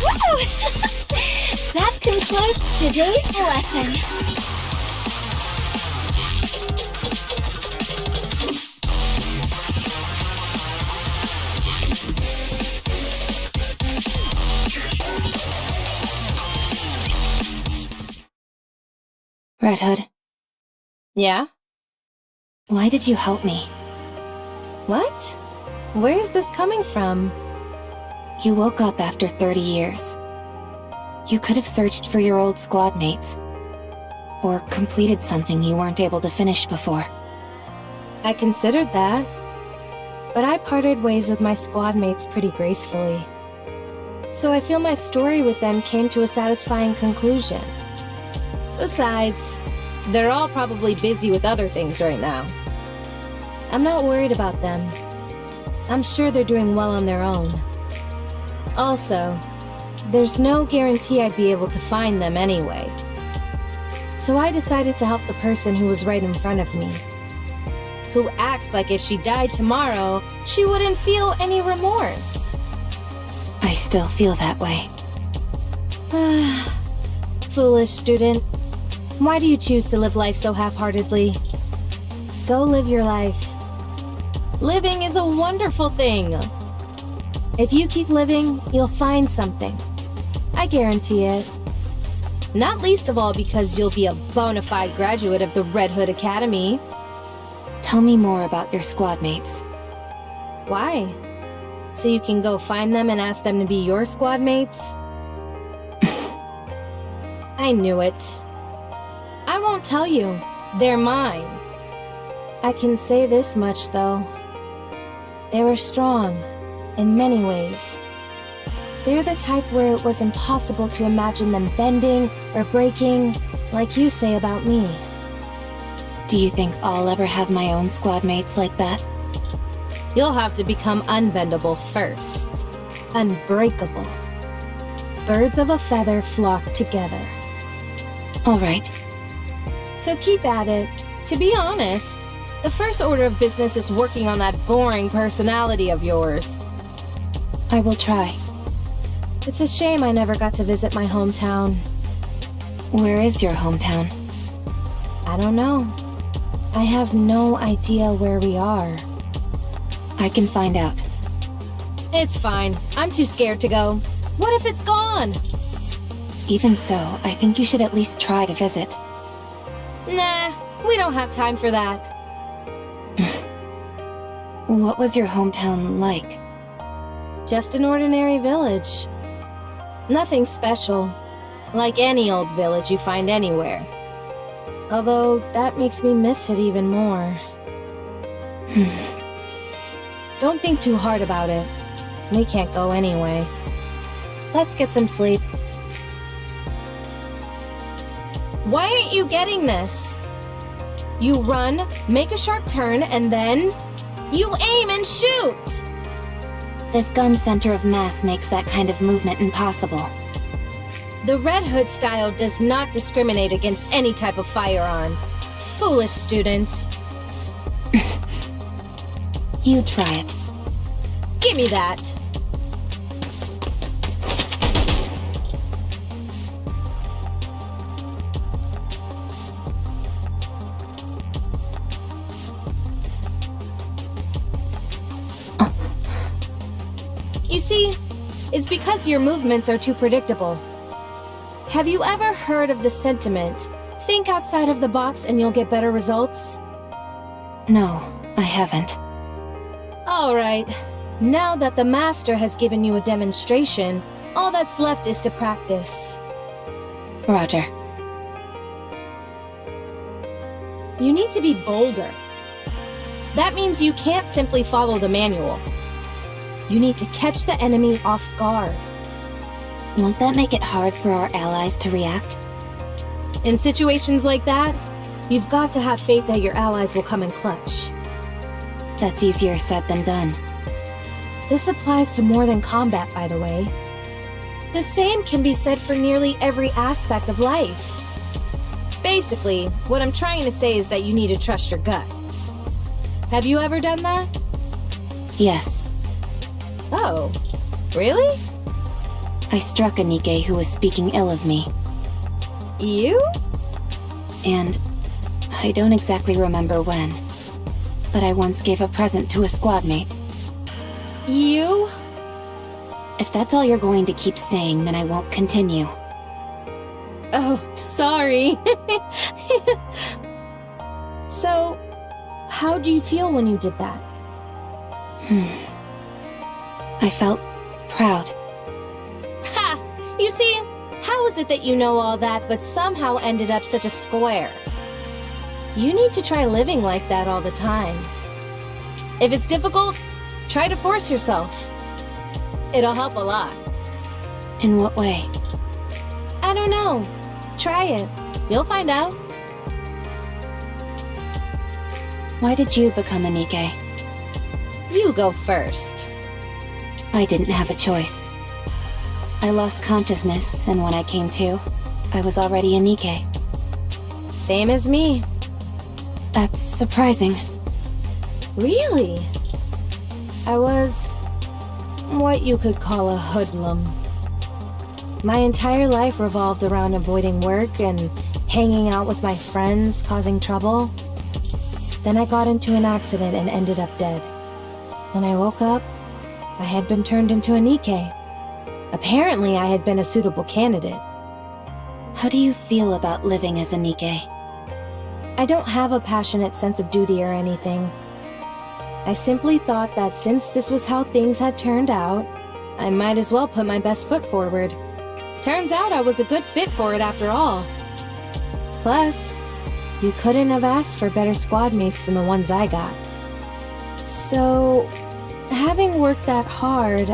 Woo! That concludes today's lesson.
Red Hood,
Yeah?
why did you help me?
What? Where's this coming from?
You woke up after 30 years. You could have searched for your old squad mates. Or completed something you weren't able to finish before.
I considered that. But I parted ways with my squad mates pretty gracefully. So I feel my story with them came to a satisfying conclusion. Besides, they're all probably busy with other things right now. I'm not worried about them. I'm sure they're doing well on their own. Also, there's no guarantee I'd be able to find them anyway. So I decided to help the person who was right in front of me. Who acts like if she died tomorrow, she wouldn't feel any remorse.
I still feel that way.
Foolish student. Why do you choose to live life so half-heartedly? Go live your life. Living is a wonderful thing. If you keep living, you'll find something. I guarantee it. Not least of all because you'll be a bona fide graduate of the Red Hood Academy.
Tell me more about your squad mates.
Why? So you can go find them and ask them to be your squad mates? I knew it. I won't tell you. They're mine. I can say this much, though. They were strong, in many ways. They're the type where it was impossible to imagine them bending or breaking, like you say about me.
Do you think I'll ever have my own squad mates like that?
You'll have to become unbendable first. Unbreakable. Birds of a feather flock together.
All right.
So keep at it. To be honest, the first order of business is working on that boring personality of yours.
I will try.
It's a shame I never got to visit my hometown.
Where is your hometown?
I don't know. I have no idea where we are.
I can find out.
It's fine. I'm too scared to go. What if it's gone?
Even so, I think you should at least try to visit.
Nah, we don't have time for that.
What was your hometown like?
Just an ordinary village. Nothing special. Like any old village you find anywhere. Although, that makes me miss it even more. Don't think too hard about it. We can't go anyway. Let's get some sleep. Why aren't you getting this? You run, make a sharp turn, and then... you aim and shoot!
This gun center of mass makes that kind of movement impossible.
The Red Hood style does not discriminate against any type of firearm. Foolish student.
You try it.
Give me that. is because your movements are too predictable. Have you ever heard of the sentiment, think outside of the box and you'll get better results?
No, I haven't.
Alright, now that the Master has given you a demonstration, all that's left is to practice.
Roger.
You need to be bolder. That means you can't simply follow the manual. You need to catch the enemy off guard.
Won't that make it hard for our allies to react?
In situations like that, you've got to have faith that your allies will come in clutch.
That's easier said than done.
This applies to more than combat, by the way. The same can be said for nearly every aspect of life. Basically, what I'm trying to say is that you need to trust your gut. Have you ever done that?
Yes.
Oh, really?
I struck a Nikke who was speaking ill of me.
You?
And I don't exactly remember when, but I once gave a present to a squad mate.
You?
If that's all you're going to keep saying, then I won't continue.
Oh, sorry. So, how do you feel when you did that?
I felt proud.
Ha! You see, how is it that you know all that but somehow ended up such a square? You need to try living like that all the time. If it's difficult, try to force yourself. It'll help a lot.
In what way?
I don't know. Try it. You'll find out.
Why did you become a Nikke?
You go first.
I didn't have a choice. I lost consciousness, and when I came to, I was already a Nikke.
Same as me.
That's surprising.
Really? I was what you could call a hoodlum. My entire life revolved around avoiding work and hanging out with my friends, causing trouble. Then I got into an accident and ended up dead. When I woke up, I had been turned into a Nikke. Apparently, I had been a suitable candidate.
How do you feel about living as a Nikke?
I don't have a passionate sense of duty or anything. I simply thought that since this was how things had turned out, I might as well put my best foot forward. Turns out I was a good fit for it after all. Plus, you couldn't have asked for better squad mates than the ones I got. So, having worked that hard,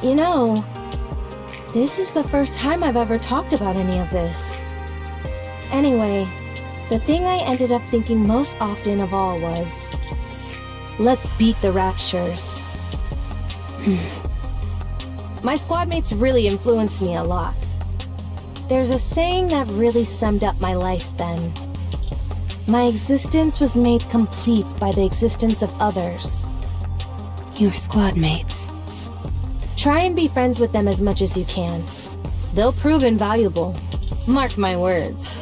you know, this is the first time I've ever talked about any of this. Anyway, the thing I ended up thinking most often of all was, let's beat the Raptures. My squad mates really influenced me a lot. There's a saying that really summed up my life then. My existence was made complete by the existence of others.
Your squad mates.
Try and be friends with them as much as you can. They'll prove invaluable. Mark my words.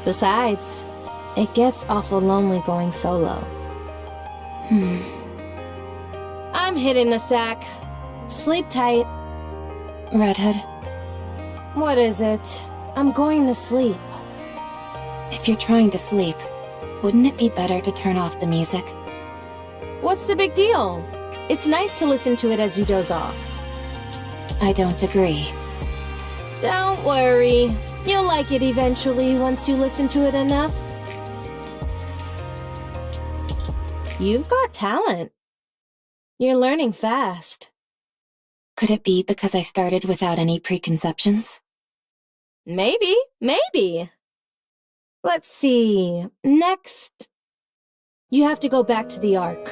Besides, it gets awful lonely going solo. I'm hitting the sack. Sleep tight.
Redhead,
What is it? I'm going to sleep.
if you're trying to sleep, wouldn't it be better to turn off the music?
What's the big deal? It's nice to listen to it as you doze off.
I don't agree.
Don't worry. You'll like it eventually once you listen to it enough. You've got talent. You're learning fast.
Could it be because I started without any preconceptions?
Maybe. Let's see. Next, you have to go back to the Ark.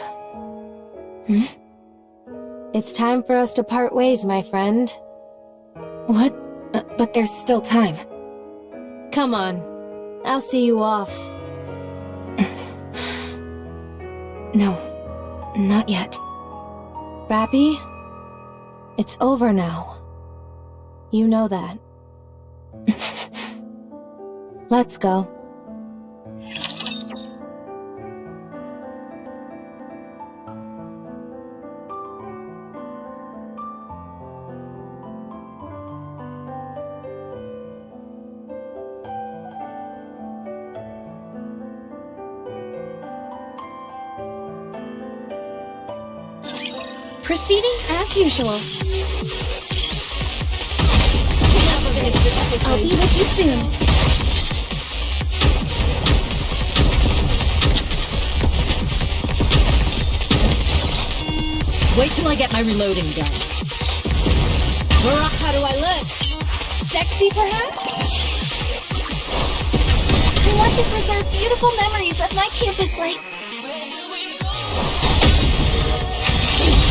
It's time for us to part ways, my friend.
What? But there's still time.
Come on. I'll see you off.
No, not yet.
Rappy, it's over now. You know that. Let's go. Proceeding as usual. I'll be with you soon.
Wait till I get my reloading done.
How do I look? Sexy, perhaps?
I want to preserve beautiful memories of my campus life.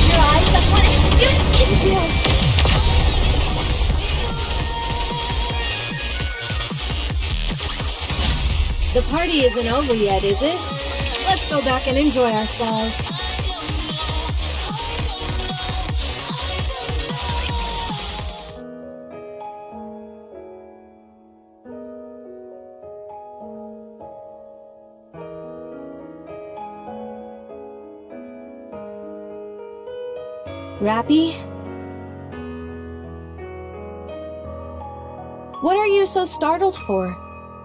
Your eyes of what a student can do.
The party isn't over yet, is it? Let's go back and enjoy ourselves. Rappy? What are you so startled for?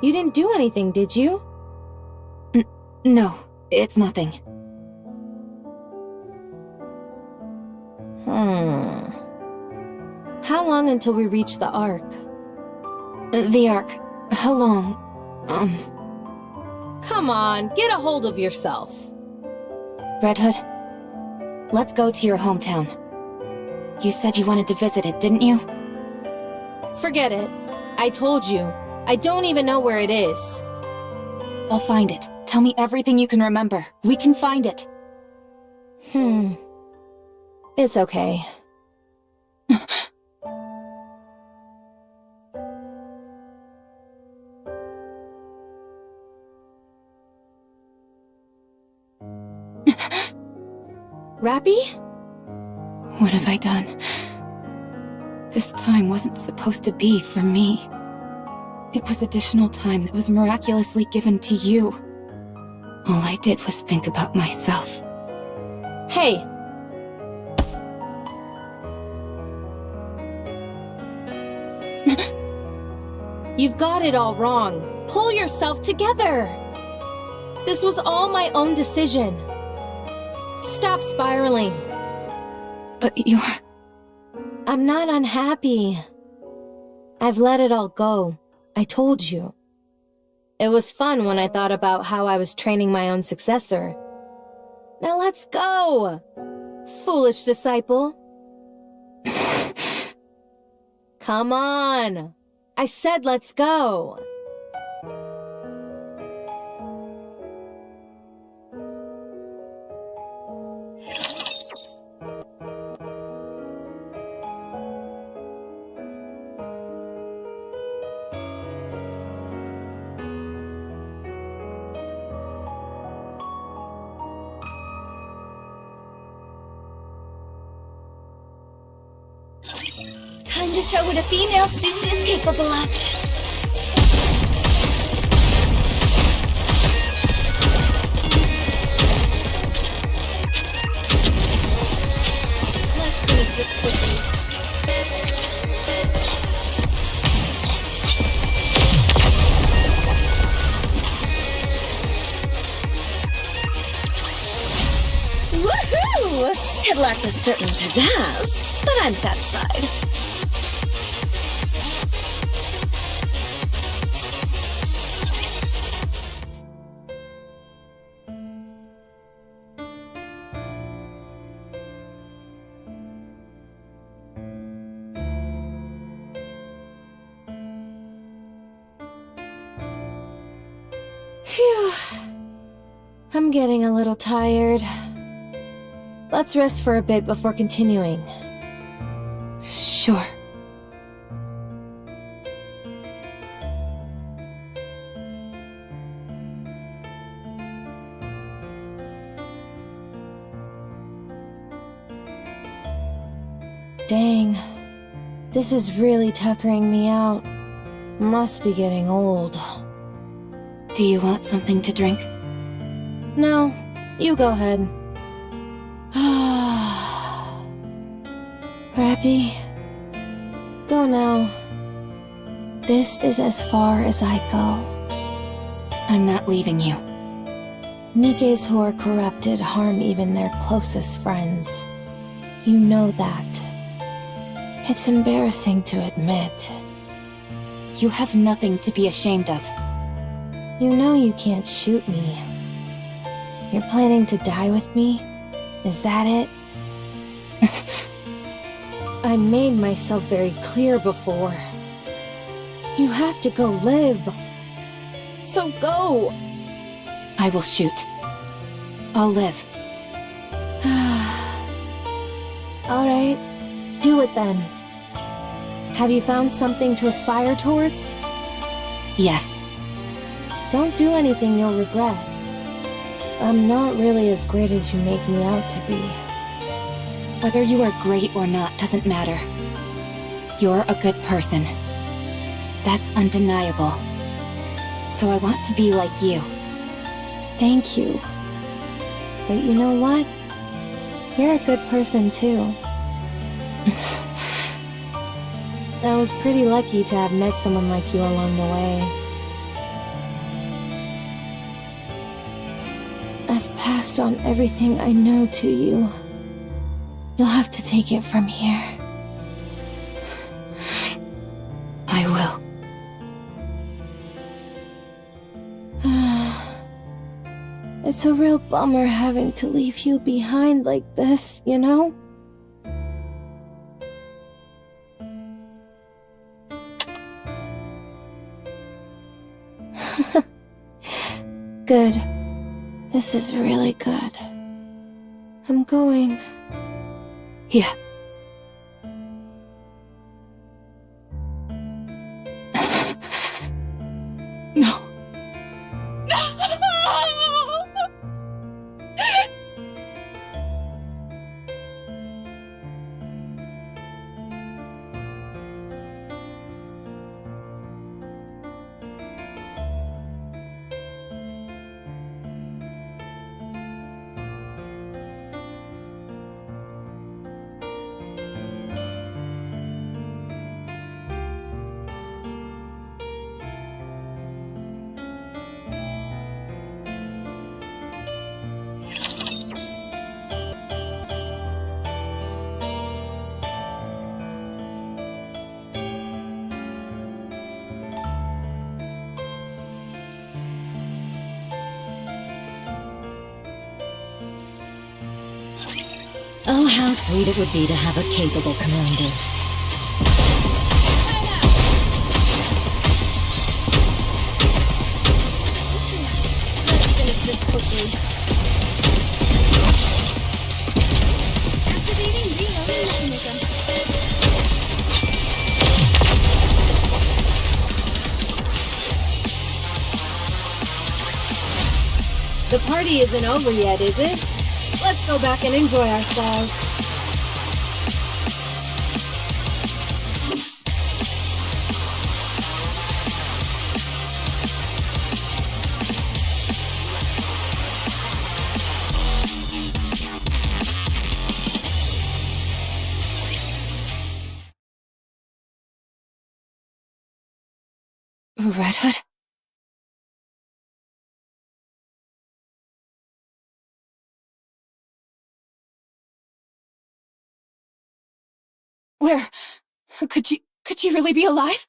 You didn't do anything, did you?
No, it's nothing.
How long until we reach the Ark?
The Ark. How long?
Come on, get a hold of yourself.
Red Hood, let's go to your hometown. You said you wanted to visit it, didn't you?
Forget it. I told you. I don't even know where it is.
I'll find it. Tell me everything you can remember. We can find it.
It's okay. Rappy?
What have I done? This time wasn't supposed to be for me. It was additional time that was miraculously given to you. All I did was think about myself.
Hey! You've got it all wrong. Pull yourself together! This was all my own decision. Stop spiraling.
But you're...
I'm not unhappy. I've let it all go. I told you. It was fun when I thought about how I was training my own successor. Now let's go! Foolish disciple. Come on! I said let's go!
Time to show what a female student is capable of.
Let's finish this quickly.
Woohoo! It lacked a certain pizzazz, but I'm satisfied.
Phew. I'm getting a little tired. Let's rest for a bit before continuing.
Sure.
Dang. This is really tuckering me out. Must be getting old.
Do you want something to drink?
No, you go ahead. Rappy, go now. This is as far as I go.
I'm not leaving you.
Nikkes who are corrupted harm even their closest friends. You know that. It's embarrassing to admit.
You have nothing to be ashamed of.
You know you can't shoot me. You're planning to die with me? Is that it? I made myself very clear before. You have to go live. So go!
I will shoot. I'll live.
Alright, do it then. Have you found something to aspire towards?
Yes.
Don't do anything you'll regret. I'm not really as great as you make me out to be.
Whether you are great or not doesn't matter. You're a good person. That's undeniable. So I want to be like you.
Thank you. But you know what? You're a good person too. I was pretty lucky to have met someone like you along the way. I've passed on everything I know to you. You'll have to take it from here.
I will.
It's a real bummer having to leave you behind like this, you know? Good. This is really good. I'm going.
Yeah. No.
Oh, how sweet it would be to have a capable commander.
Let's finish this quickly. Activating reloading mechanism. The party isn't over yet, is it? Let's go back and enjoy ourselves.
Red Hood? Where? Could she really be alive?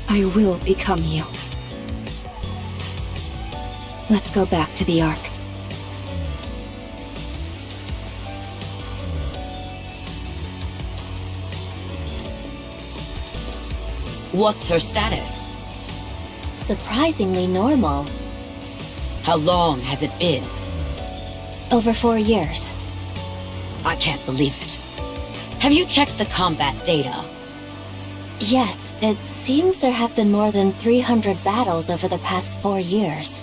I will become you. Let's go back to the Ark.
What's her status?
Surprisingly normal.
How long has it been?
Over 4 years.
I can't believe it. Have you checked the combat data?
Yes, it seems there have been more than 300 battles over the past 4 years.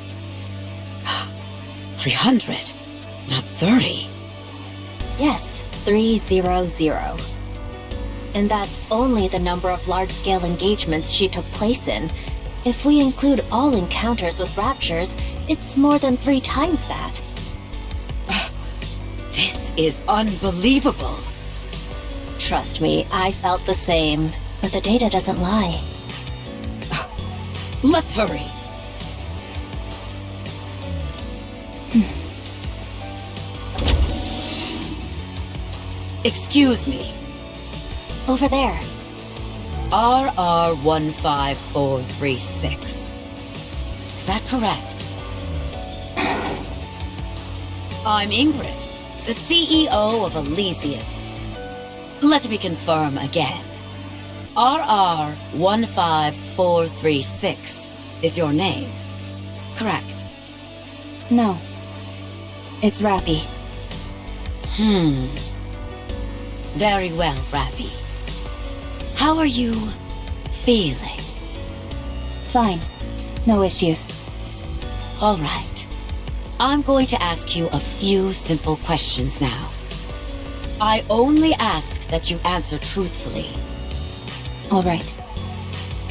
300, not 30.
Yes, 300. And that's only the number of large-scale engagements she took place in. If we include all encounters with raptures, it's more than 3 times that.
This is unbelievable.
Trust me, I felt the same. But the data doesn't lie.
Let's hurry. Excuse me.
Over there.
RR15436. Is that correct? I'm Ingrid, the CEO of Elysium. Let me confirm again. RR15436 is your name, correct?
No. It's Rappy.
Very well, Rappy. How are you feeling?
Fine. No issues.
All right. I'm going to ask you a few simple questions now. I only ask that you answer truthfully.
All right.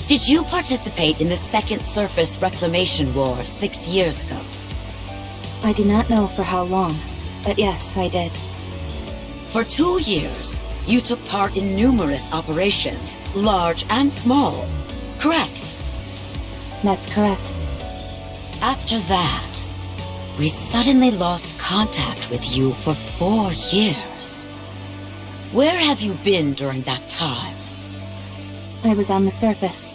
Did you participate in the Second Surface Reclamation War 6 years ago?
I do not know for how long, but yes, I did.
For 2 years, you took part in numerous operations, large and small, correct?
That's correct.
After that, we suddenly lost contact with you for 4 years. Where have you been during that time?
I was on the surface.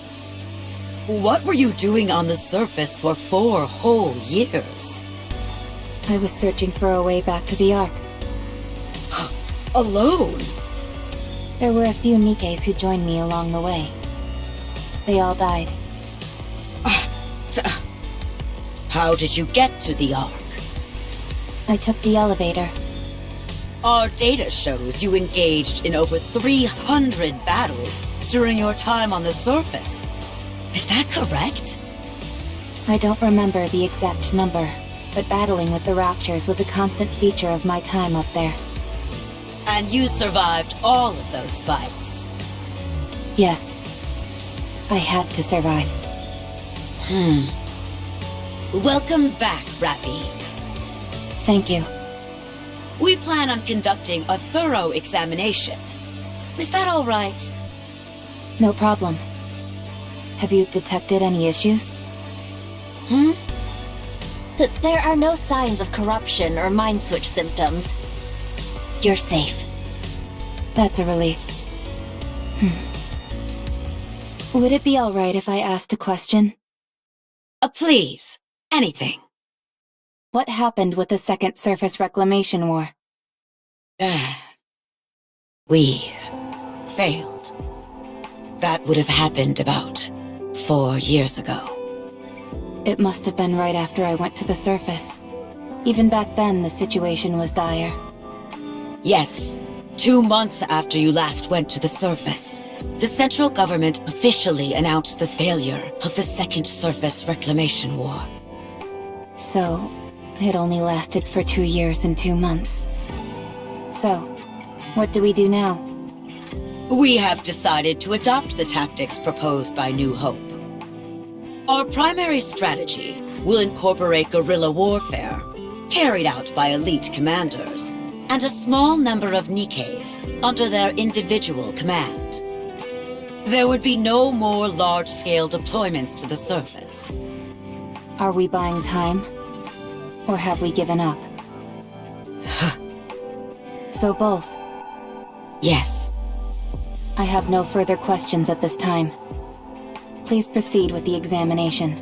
What were you doing on the surface for 4 whole years?
I was searching for a way back to the Ark.
Alone?
There were a few Nikkes who joined me along the way. They all died.
How did you get to the Ark?
I took the elevator.
Our data shows you engaged in over 300 battles during your time on the surface. Is that correct?
I don't remember the exact number, but battling with the Raptures was a constant feature of my time up there.
And you survived all of those fights?
Yes. I had to survive.
Welcome back, Rappy.
Thank you.
We plan on conducting a thorough examination. Is that all right?
No problem. Have you detected any issues?
There are no signs of corruption or mind switch symptoms. You're safe.
That's a relief. Would it be alright if I asked a question?
Please. Anything.
What happened with the Second Surface Reclamation War?
We failed. That would have happened about 4 years ago.
It must have been right after I went to the surface. Even back then, the situation was dire.
Yes, 2 months after you last went to the surface, the central government officially announced the failure of the Second Surface Reclamation War.
So, it only lasted for 2 years and 2 months. So, what do we do now?
We have decided to adopt the tactics proposed by New Hope. Our primary strategy will incorporate guerrilla warfare, carried out by elite commanders, and a small number of Nikkes under their individual command. There would be no more large-scale deployments to the surface.
Are we buying time? Or have we given up? So both.
Yes.
I have no further questions at this time. Please proceed with the examination.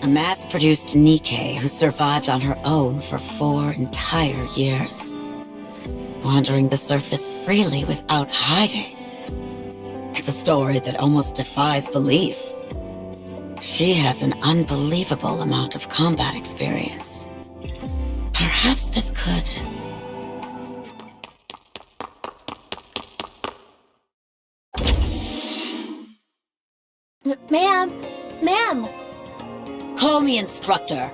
A mass-produced Nikke who survived on her own for 4 entire years. Wandering the surface freely without hiding. It's a story that almost defies belief. She has an unbelievable amount of combat experience. Perhaps this could...
Ma'am!
Call me instructor.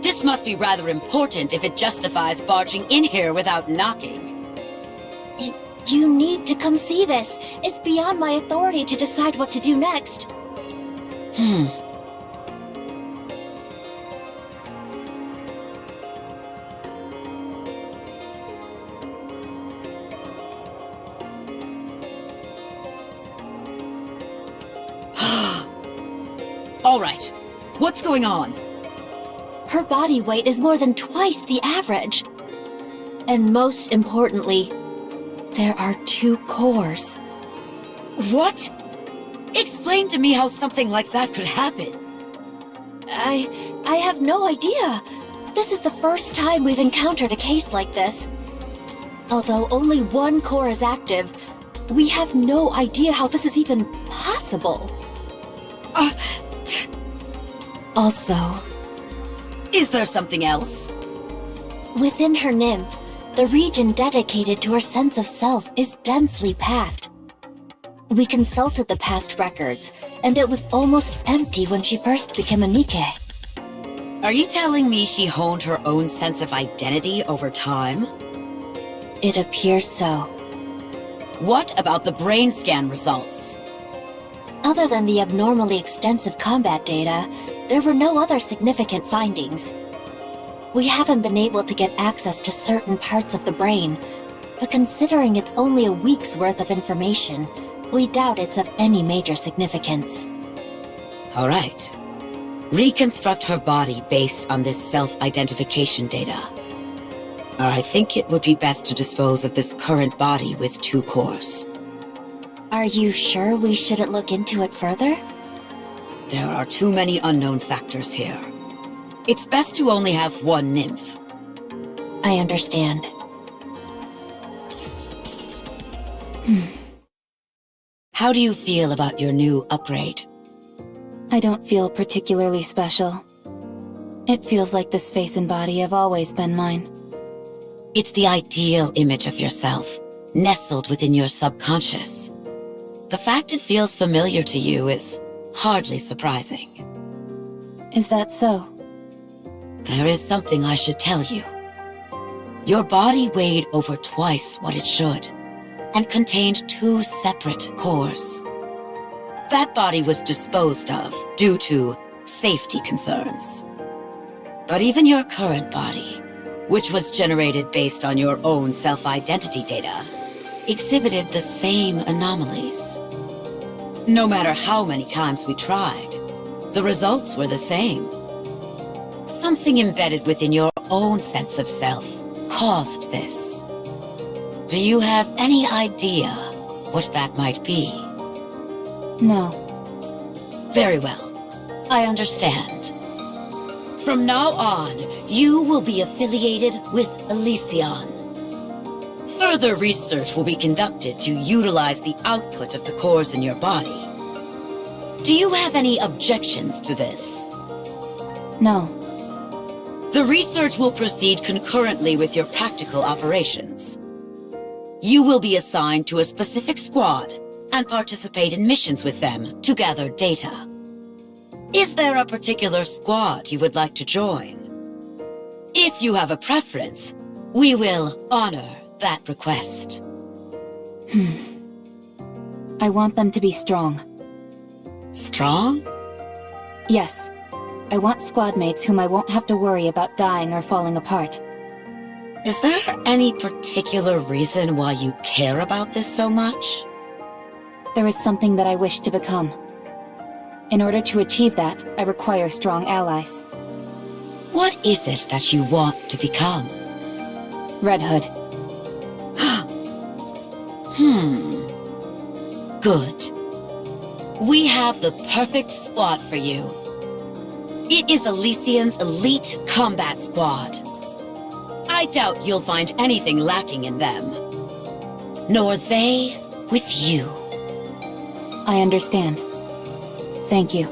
This must be rather important if it justifies barging in here without knocking.
You need to come see this. It's beyond my authority to decide what to do next.
All right. What's going on?
Her body weight is more than twice the average. And most importantly, there are 2 cores.
What? Explain to me how something like that could happen.
I have no idea. This is the first time we've encountered a case like this. Although only 1 core is active, we have no idea how this is even possible. Also,
Is there something else?
within her nymph, the region dedicated to her sense of self is densely packed. We consulted the past records, and it was almost empty when she first became a Nikke.
Are you telling me she honed her own sense of identity over time?
It appears so.
What about the brain scan results?
Other than the abnormally extensive combat data, there were no other significant findings. We haven't been able to get access to certain parts of the brain, but considering it's only a week's worth of information, we doubt it's of any major significance.
All right. Reconstruct her body based on this self-identification data. I think it would be best to dispose of this current body with 2 cores.
Are you sure we shouldn't look into it further?
There are too many unknown factors here. It's best to only have 1 nymph.
I understand.
How do you feel about your new upgrade?
I don't feel particularly special. It feels like this face and body have always been mine.
It's the ideal image of yourself, nestled within your subconscious. The fact it feels familiar to you is hardly surprising.
Is that so?
There is something I should tell you. Your body weighed over twice what it should, and contained 2 separate cores. That body was disposed of due to safety concerns. But even your current body, which was generated based on your own self-identity data, exhibited the same anomalies. No matter how many times we tried, the results were the same. Something embedded within your own sense of self caused this. Do you have any idea what that might be?
No.
Very well. I understand. From now on, you will be affiliated with Elysion. Further research will be conducted to utilize the output of the cores in your body. Do you have any objections to this?
No.
The research will proceed concurrently with your practical operations. You will be assigned to a specific squad and participate in missions with them to gather data. Is there a particular squad you would like to join? If you have a preference, we will honor that request.
I want them to be strong.
Strong?
Yes. I want squad mates whom I won't have to worry about dying or falling apart.
Is there any particular reason why you care about this so much?
There is something that I wish to become. In order to achieve that, I require strong allies.
What is it that you want to become?
Red Hood.
Good. We have the perfect squad for you. It is Elysion's elite combat squad. I doubt you'll find anything lacking in them. Nor they with you.
I understand. Thank you.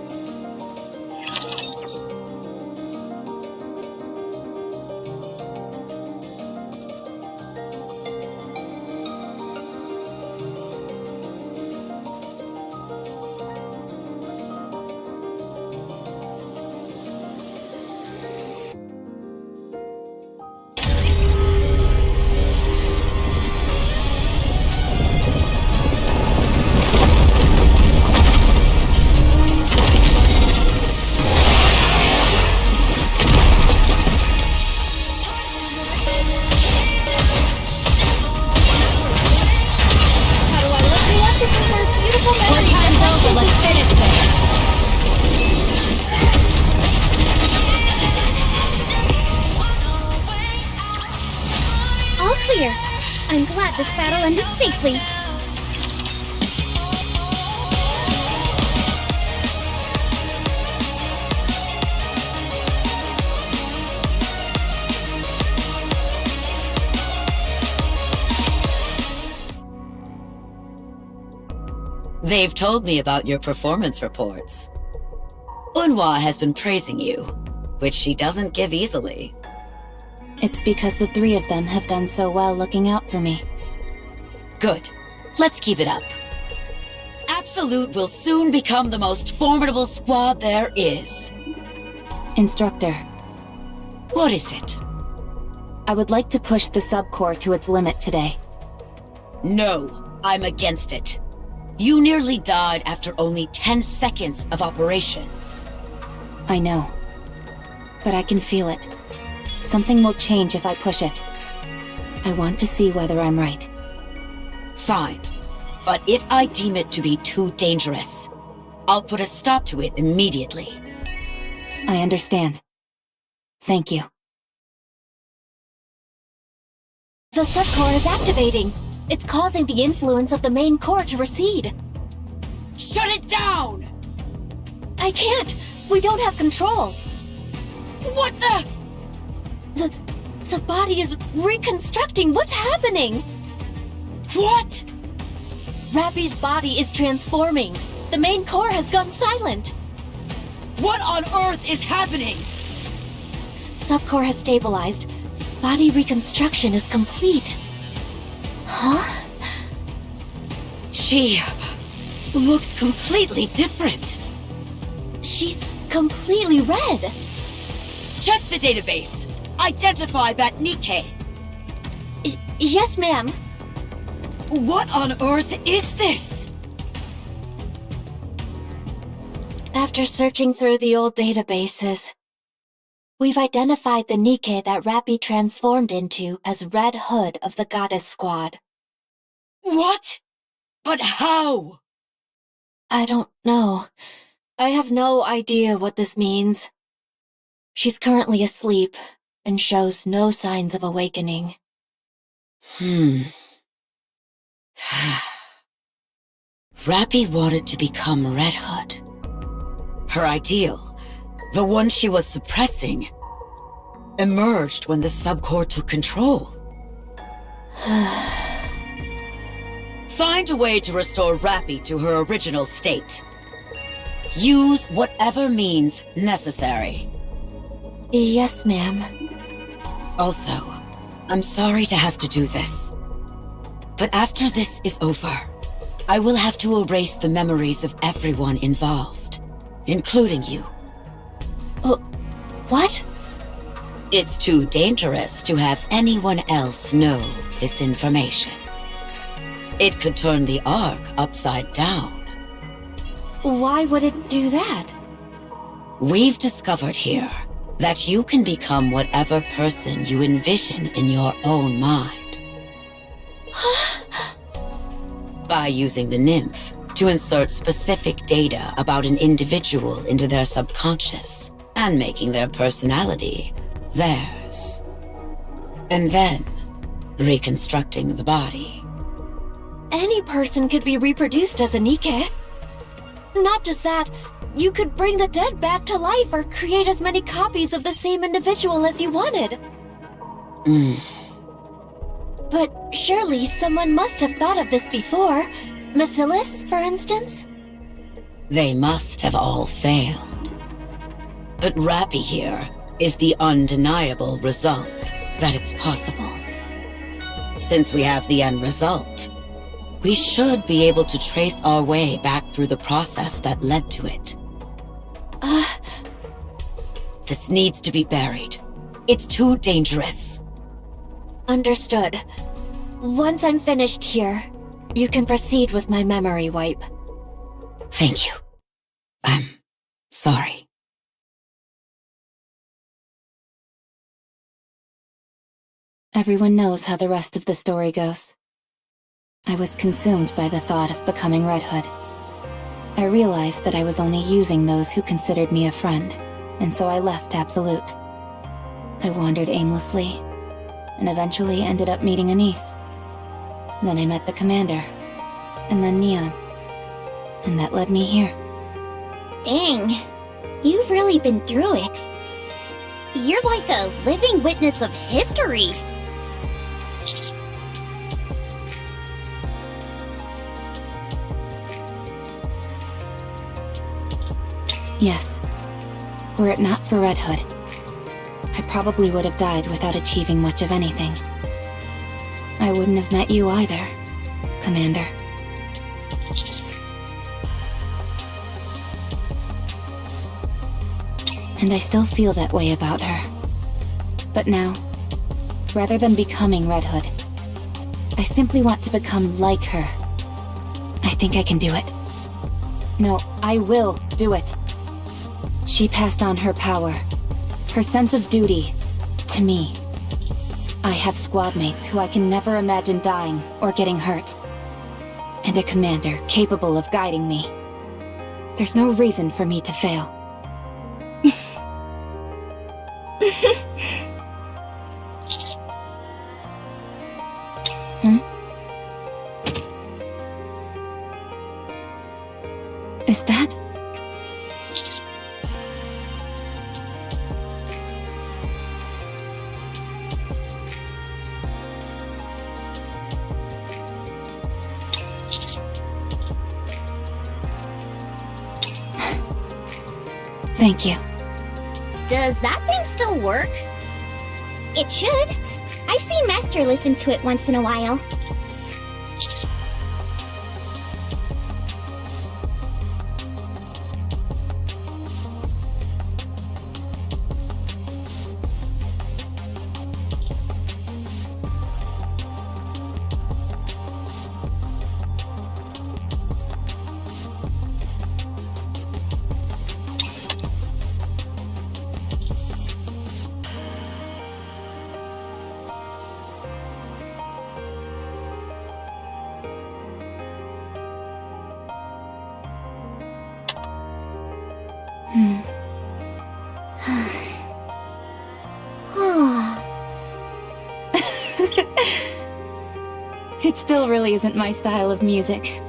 feeling glad this battle ended safely.
They've told me about your performance reports. Unhwa has been praising you, which she doesn't give easily.
It's because the three of them have done so well looking out for me.
Good. Let's keep it up. Absolute will soon become the most formidable squad there is.
Instructor,
What is it?
I would like to push the subcore to its limit today.
No, I'm against it. You nearly died after only 10 seconds of operation.
I know. But I can feel it. Something will change if I push it. I want to see whether I'm right.
Fine. But if I deem it to be too dangerous, I'll put a stop to it immediately.
I understand. Thank you.
The subcore is activating. It's causing the influence of the main core to recede.
Shut it down!
I can't! We don't have control!
What the?
The body is reconstructing. What's happening?
What?
Rappy's body is transforming. The main core has gone silent.
What on earth is happening?
Subcore has stabilized. Body reconstruction is complete. Huh?
She looks completely different.
She's completely red.
Check the database. Identify that Nikke.
Yes, ma'am.
What on earth is this?
After searching through the old databases, we've identified the Nikke that Rappy transformed into as Red Hood of the Goddess Squad.
What? But how?
I don't know. I have no idea what this means. She's currently asleep and shows no signs of awakening.
Rappy wanted to become Red Hood. Her ideal, the one she was suppressing, emerged when the subcore took control. Find a way to restore Rappy to her original state. Use whatever means necessary.
Yes, ma'am.
Also, I'm sorry to have to do this. But after this is over, I will have to erase the memories of everyone involved, including you.
What?
It's too dangerous to have anyone else know this information. It could turn the Ark upside down.
Why would it do that?
We've discovered here that you can become whatever person you envision in your own mind. By using the nymph to insert specific data about an individual into their subconscious and making their personality theirs. And then reconstructing the body.
Any person could be reproduced as a Nikke. Not just that, you could bring the dead back to life or create as many copies of the same individual as you wanted. But surely someone must have thought of this before. Bacillus, for instance?
They must have all failed. But Rappy here is the undeniable result that it's possible. Since we have the end result, we should be able to trace our way back through the process that led to it. This needs to be buried. It's too dangerous.
Understood. Once I'm finished here, you can proceed with my memory wipe.
Thank you. I'm sorry.
Everyone knows how the rest of the story goes. I was consumed by the thought of becoming Red Hood. I realized that I was only using those who considered me a friend, and so I left Absolute. I wandered aimlessly, and eventually ended up meeting Anise. Then I met the commander. And then Neon. And that led me here.
Dang. You've really been through it. You're like a living witness of history.
Yes. Were it not for Red Hood, I probably would have died without achieving much of anything. I wouldn't have met you either, Commander. And I still feel that way about her. But now, rather than becoming Red Hood, I simply want to become like her. I think I can do it. No, I will do it. She passed on her power, her sense of duty, to me. I have squad mates who I can never imagine dying or getting hurt. And a commander capable of guiding me. There's no reason for me to fail. Is that? Thank you.
Does that thing still work? It should. I've seen Master listen to it once in a while.
It still really isn't my style of music.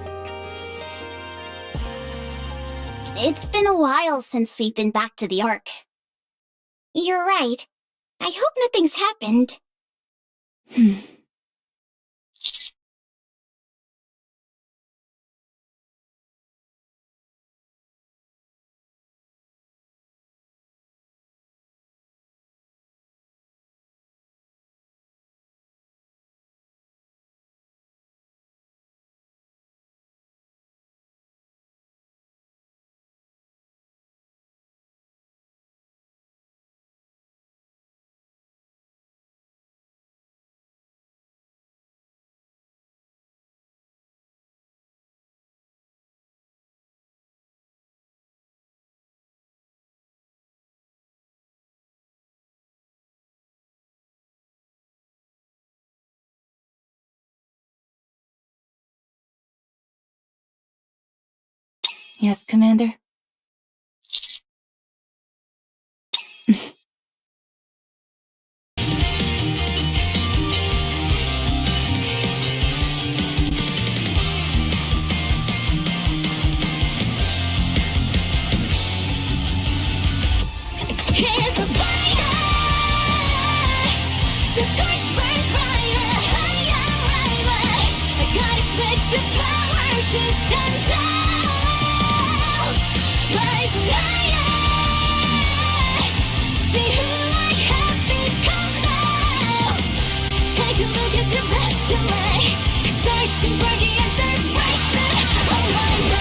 It's been a while since we've been back to the Ark. You're right. I hope nothing's happened.
Yes, Commander?
Here's the fire. The torch burns brighter, higher, brighter. I got expect the power to stand tall. Rising higher. See who I have become now. Take a look at the best of me. Searching for the answer, rising on my way.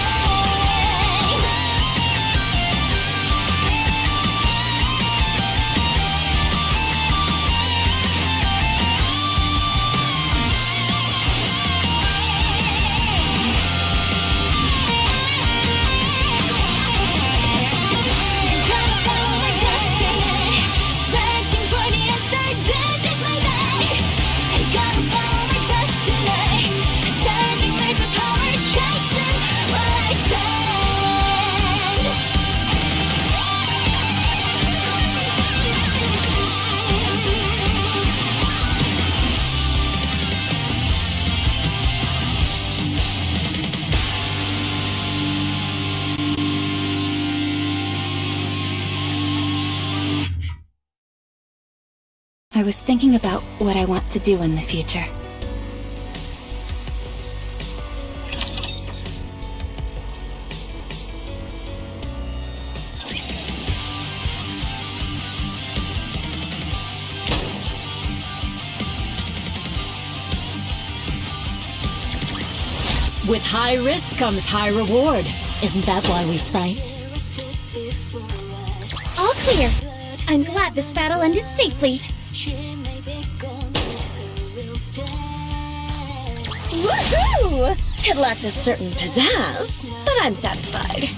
thinking about what I want to do in the future.
With high risk comes high reward. Isn't that why we fight?
All clear. I'm glad this battle ended safely.
Woohoo! It lacked a certain pizzazz, but I'm satisfied.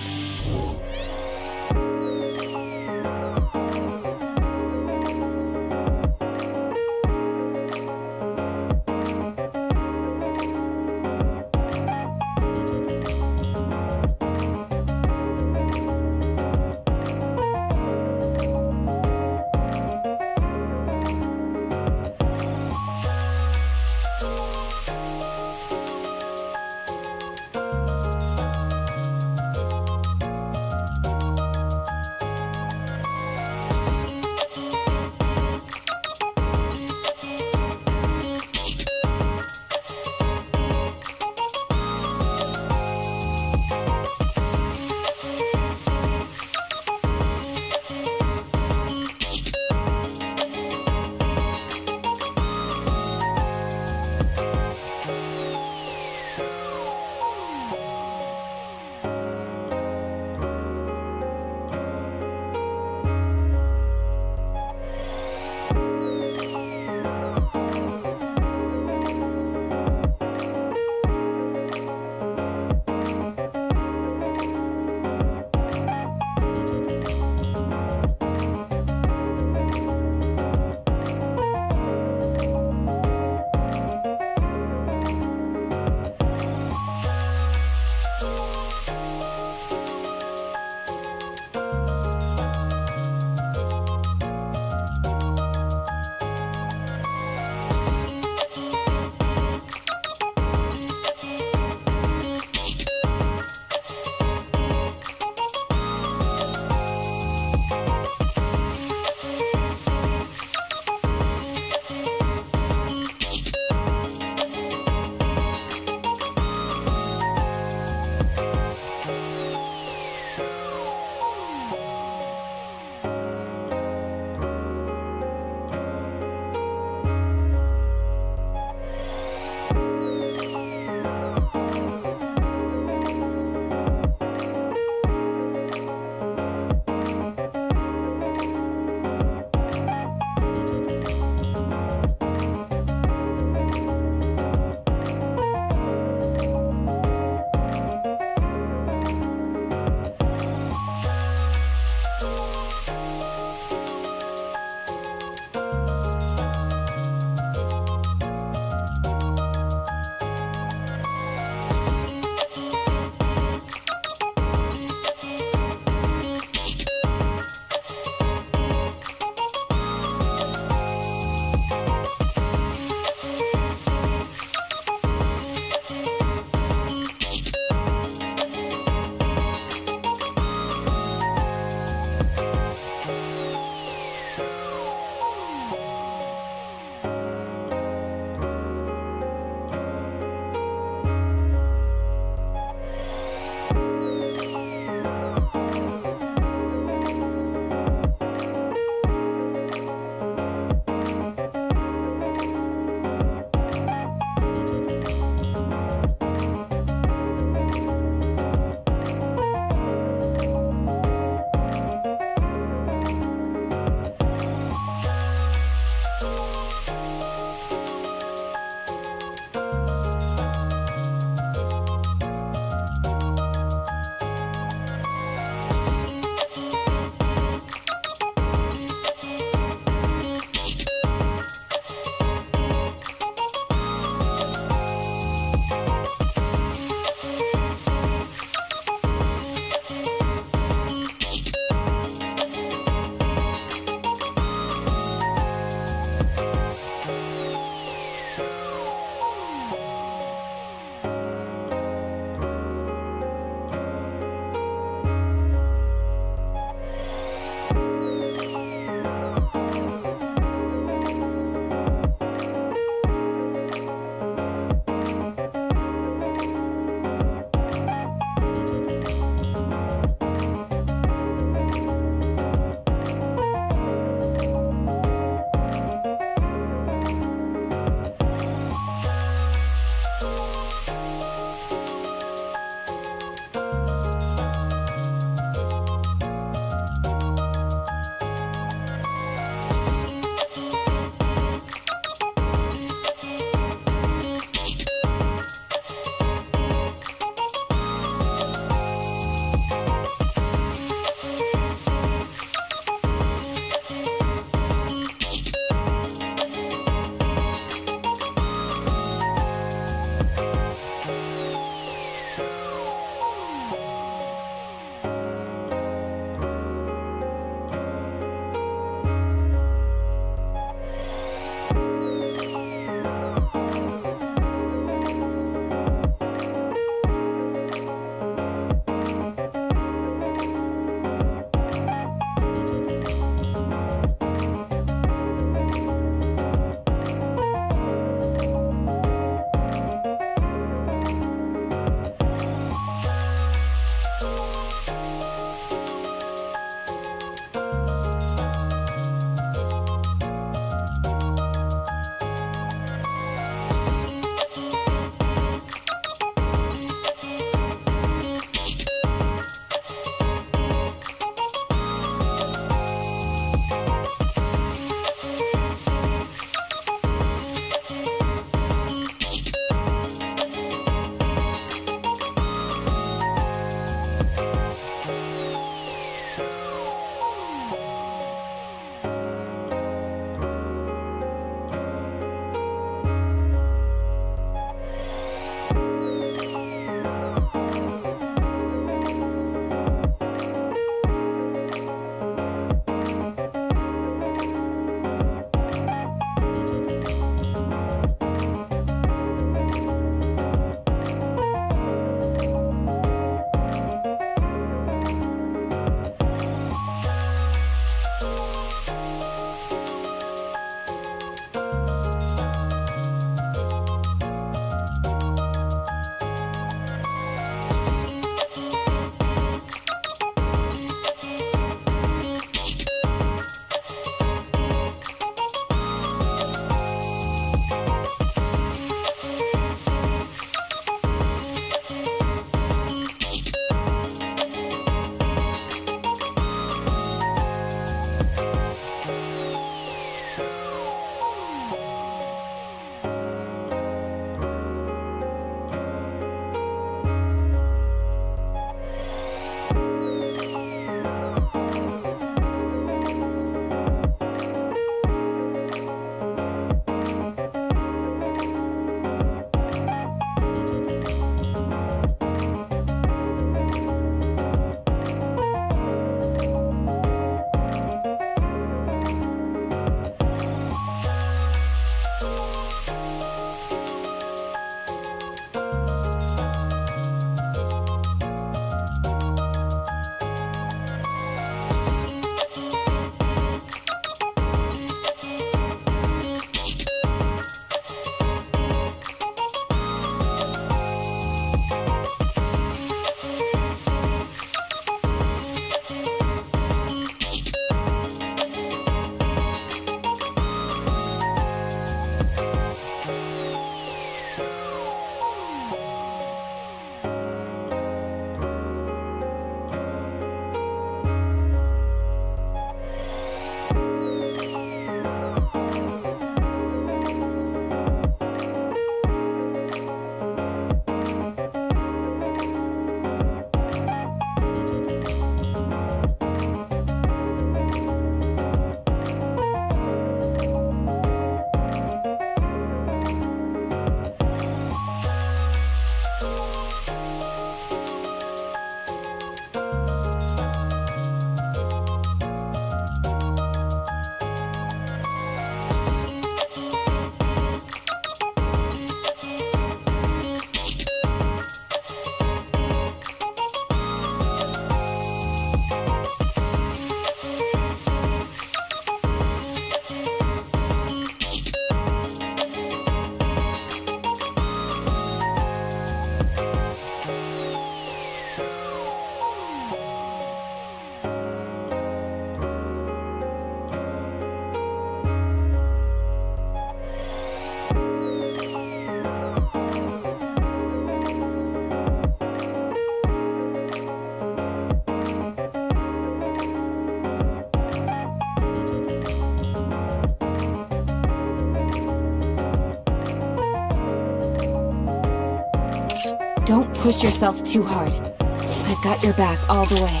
Don't push yourself too hard. I've got your back all the way.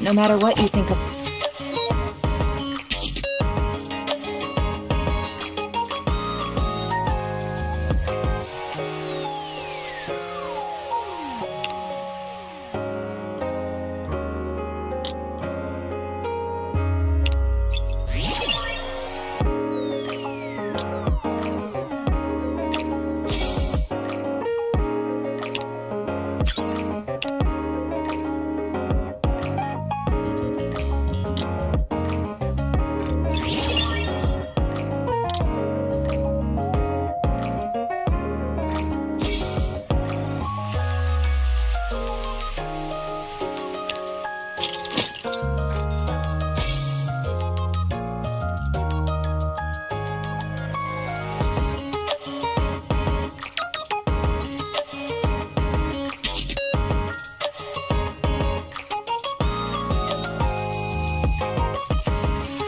No matter what you think of...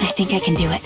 I think I can do it.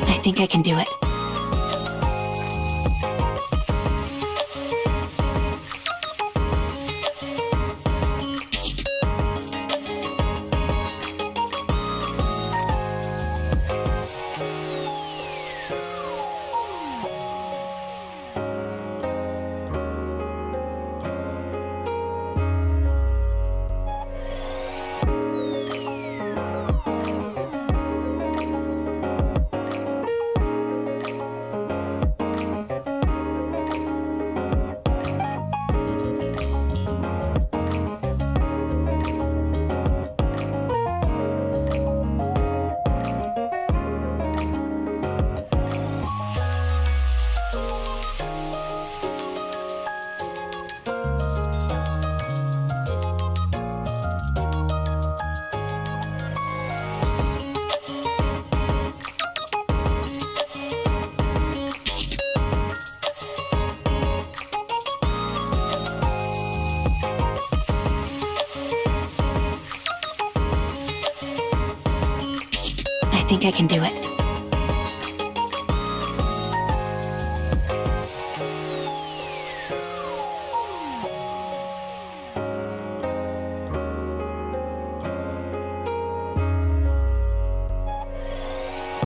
I think I can do it. I think I can do it.